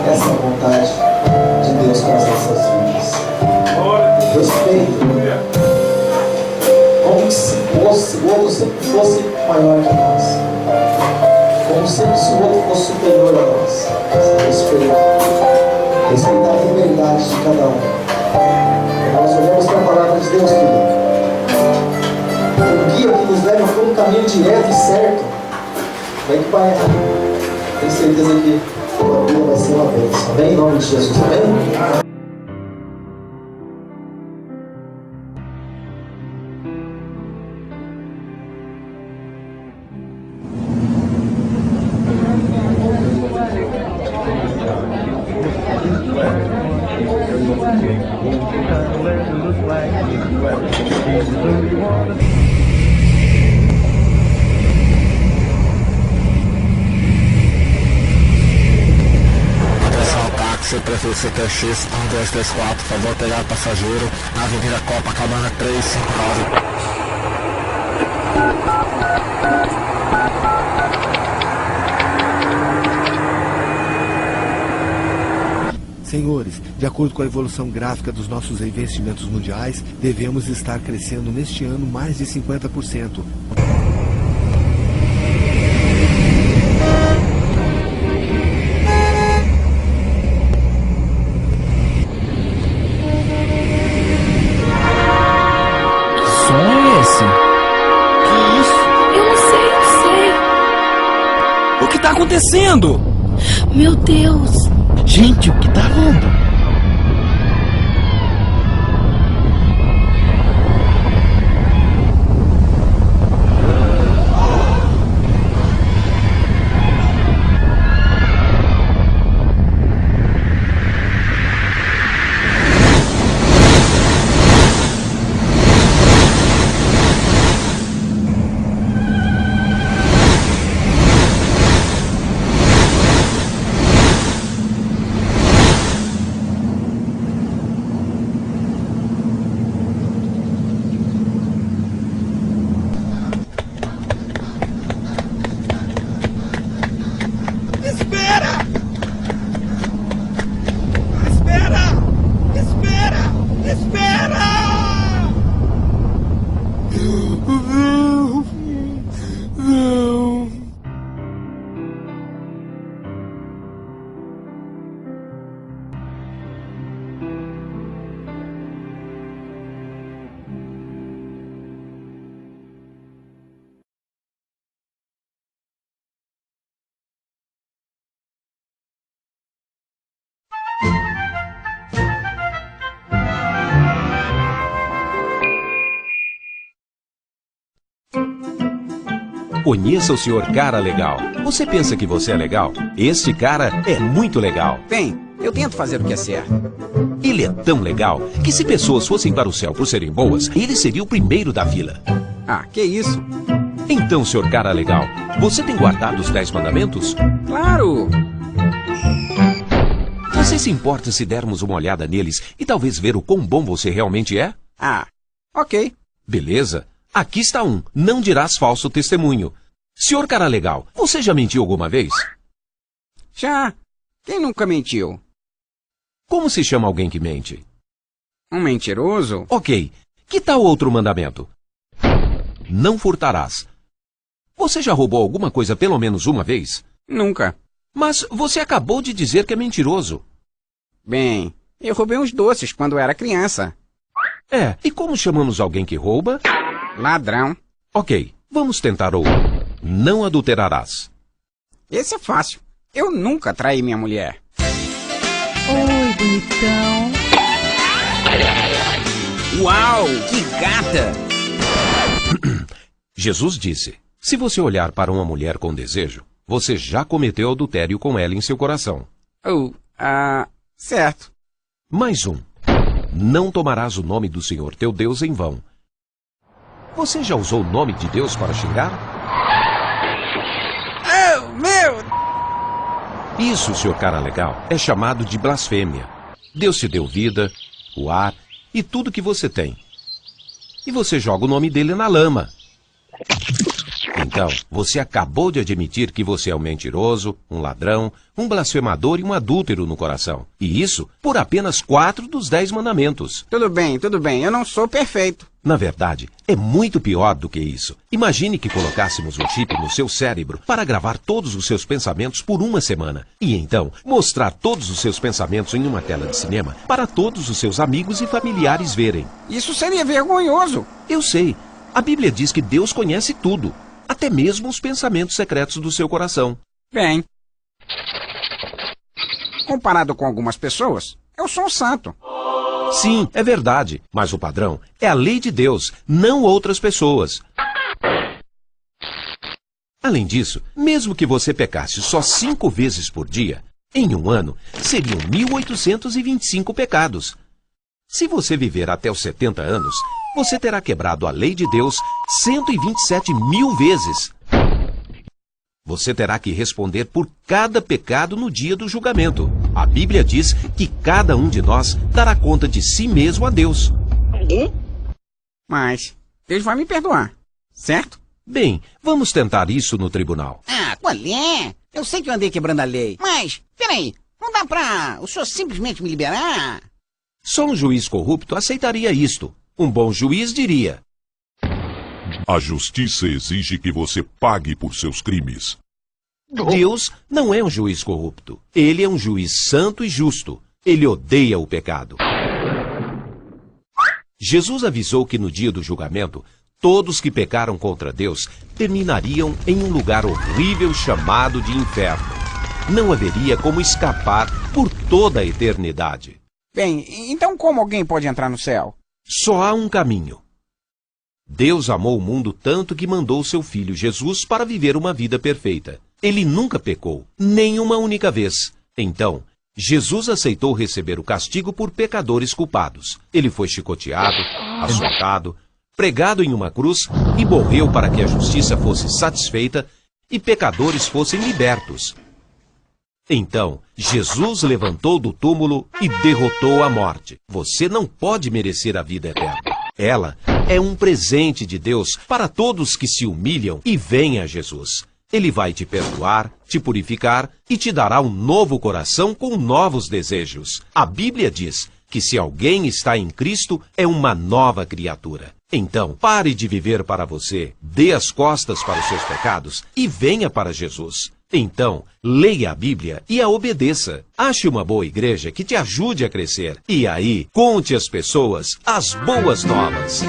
[SPEAKER 3] Essa é a vontade de Deus para as nossas vidas. Respeito, como se o outro sempre fosse maior que nós, como se o outro fosse superior a nós. Respeitar a liberdade de cada um. Nós olhamos para a palavra de Deus, querido. Um guia que nos leva por um caminho direto e certo. Vai que vai errar. Tenho certeza que a vida vai ser uma bênção. Amém? Em nome de Jesus. Amém?
[SPEAKER 4] CTX 1234, favor pegar passageiro na Avenida Copacabana 359.
[SPEAKER 5] Senhores, de acordo com a evolução gráfica dos nossos investimentos mundiais, devemos estar crescendo neste ano mais de 50%.
[SPEAKER 6] Acontecendo?
[SPEAKER 7] Meu Deus!
[SPEAKER 6] Gente, o que tá rolando?
[SPEAKER 8] Conheça o Sr. Cara Legal. Você pensa que você é legal? Este cara é muito legal.
[SPEAKER 9] Bem, eu tento fazer o que é certo.
[SPEAKER 8] Ele é tão legal que se pessoas fossem para o céu por serem boas, ele seria o primeiro da fila.
[SPEAKER 9] Ah, que isso?
[SPEAKER 8] Então, Sr. Cara Legal, você tem guardado os 10 mandamentos?
[SPEAKER 9] Claro!
[SPEAKER 8] Você se importa se dermos uma olhada neles e talvez ver o quão bom você realmente é?
[SPEAKER 9] Ah, ok.
[SPEAKER 8] Beleza. Aqui está um. Não dirás falso testemunho. Sr. Cara Legal, você já mentiu alguma vez?
[SPEAKER 9] Já. Quem nunca mentiu?
[SPEAKER 8] Como se chama alguém que mente?
[SPEAKER 9] Um mentiroso?
[SPEAKER 8] Ok. Que tal outro mandamento? Não furtarás. Você já roubou alguma coisa pelo menos uma vez?
[SPEAKER 9] Nunca.
[SPEAKER 8] Mas você acabou de dizer que é mentiroso.
[SPEAKER 9] Bem, eu roubei uns doces quando era criança.
[SPEAKER 8] É, e como chamamos alguém que rouba?
[SPEAKER 9] Ladrão.
[SPEAKER 8] Ok, vamos tentar outro. Não adulterarás.
[SPEAKER 9] Esse é fácil. Eu nunca traí minha mulher.
[SPEAKER 7] Oi, bonitão.
[SPEAKER 9] Uau, que gata!
[SPEAKER 8] Jesus disse, se você olhar para uma mulher com desejo, você já cometeu adultério com ela em seu coração.
[SPEAKER 9] Certo.
[SPEAKER 8] Mais um. Não tomarás o nome do Senhor teu Deus em vão. Você já usou o nome de Deus para xingar?
[SPEAKER 9] Oh, meu!
[SPEAKER 8] Isso, Sr. Cara Legal, é chamado de blasfêmia. Deus te deu vida, o ar e tudo que você tem. E você joga o nome dele na lama. Então, você acabou de admitir que você é um mentiroso, um ladrão, um blasfemador e um adúltero no coração. E isso por apenas 4 dos 10 mandamentos.
[SPEAKER 9] Tudo bem, eu não sou perfeito.
[SPEAKER 8] Na verdade, é muito pior do que isso. Imagine que colocássemos um chip no seu cérebro para gravar todos os seus pensamentos por uma semana. E então, mostrar todos os seus pensamentos em uma tela de cinema para todos os seus amigos e familiares verem.
[SPEAKER 9] Isso seria vergonhoso.
[SPEAKER 8] Eu sei. A Bíblia diz que Deus conhece tudo. Até mesmo os pensamentos secretos do seu coração.
[SPEAKER 9] Bem, comparado com algumas pessoas, eu sou um santo.
[SPEAKER 8] Sim, é verdade, mas o padrão é a lei de Deus, não outras pessoas. Além disso, mesmo que você pecasse só 5 vezes por dia, em um ano, seriam 1.825 pecados. Se você viver até os 70 anos, você terá quebrado a lei de Deus 127.000 vezes. Você terá que responder por cada pecado no dia do julgamento. A Bíblia diz que cada um de nós dará conta de si mesmo a Deus.
[SPEAKER 9] Mas Deus vai me perdoar, certo?
[SPEAKER 8] Bem, vamos tentar isso no tribunal.
[SPEAKER 10] Ah, qual é? Eu sei que eu andei quebrando a lei, mas, peraí, não dá pra o senhor simplesmente me liberar?
[SPEAKER 8] Só um juiz corrupto aceitaria isto. Um bom juiz diria:
[SPEAKER 11] a justiça exige que você pague por seus crimes.
[SPEAKER 8] Deus não é um juiz corrupto. Ele é um juiz santo e justo. Ele odeia o pecado. Jesus avisou que no dia do julgamento, todos que pecaram contra Deus terminariam em um lugar horrível chamado de inferno. Não haveria como escapar por toda a eternidade.
[SPEAKER 9] Bem, então como alguém pode entrar no céu?
[SPEAKER 8] Só há um caminho. Deus amou o mundo tanto que mandou seu filho Jesus para viver uma vida perfeita. Ele nunca pecou, nem uma única vez. Então, Jesus aceitou receber o castigo por pecadores culpados. Ele foi chicoteado, açoitado, pregado em uma cruz e morreu para que a justiça fosse satisfeita e pecadores fossem libertos. Então, Jesus levantou do túmulo e derrotou a morte. Você não pode merecer a vida eterna. Ela é um presente de Deus para todos que se humilham e vêm a Jesus. Ele vai te perdoar, te purificar e te dará um novo coração com novos desejos. A Bíblia diz que se alguém está em Cristo, é uma nova criatura. Então, pare de viver para você, dê as costas para os seus pecados e venha para Jesus. Então, leia a Bíblia e a obedeça. Ache uma boa igreja que te ajude a crescer. E aí, conte às pessoas as boas novas.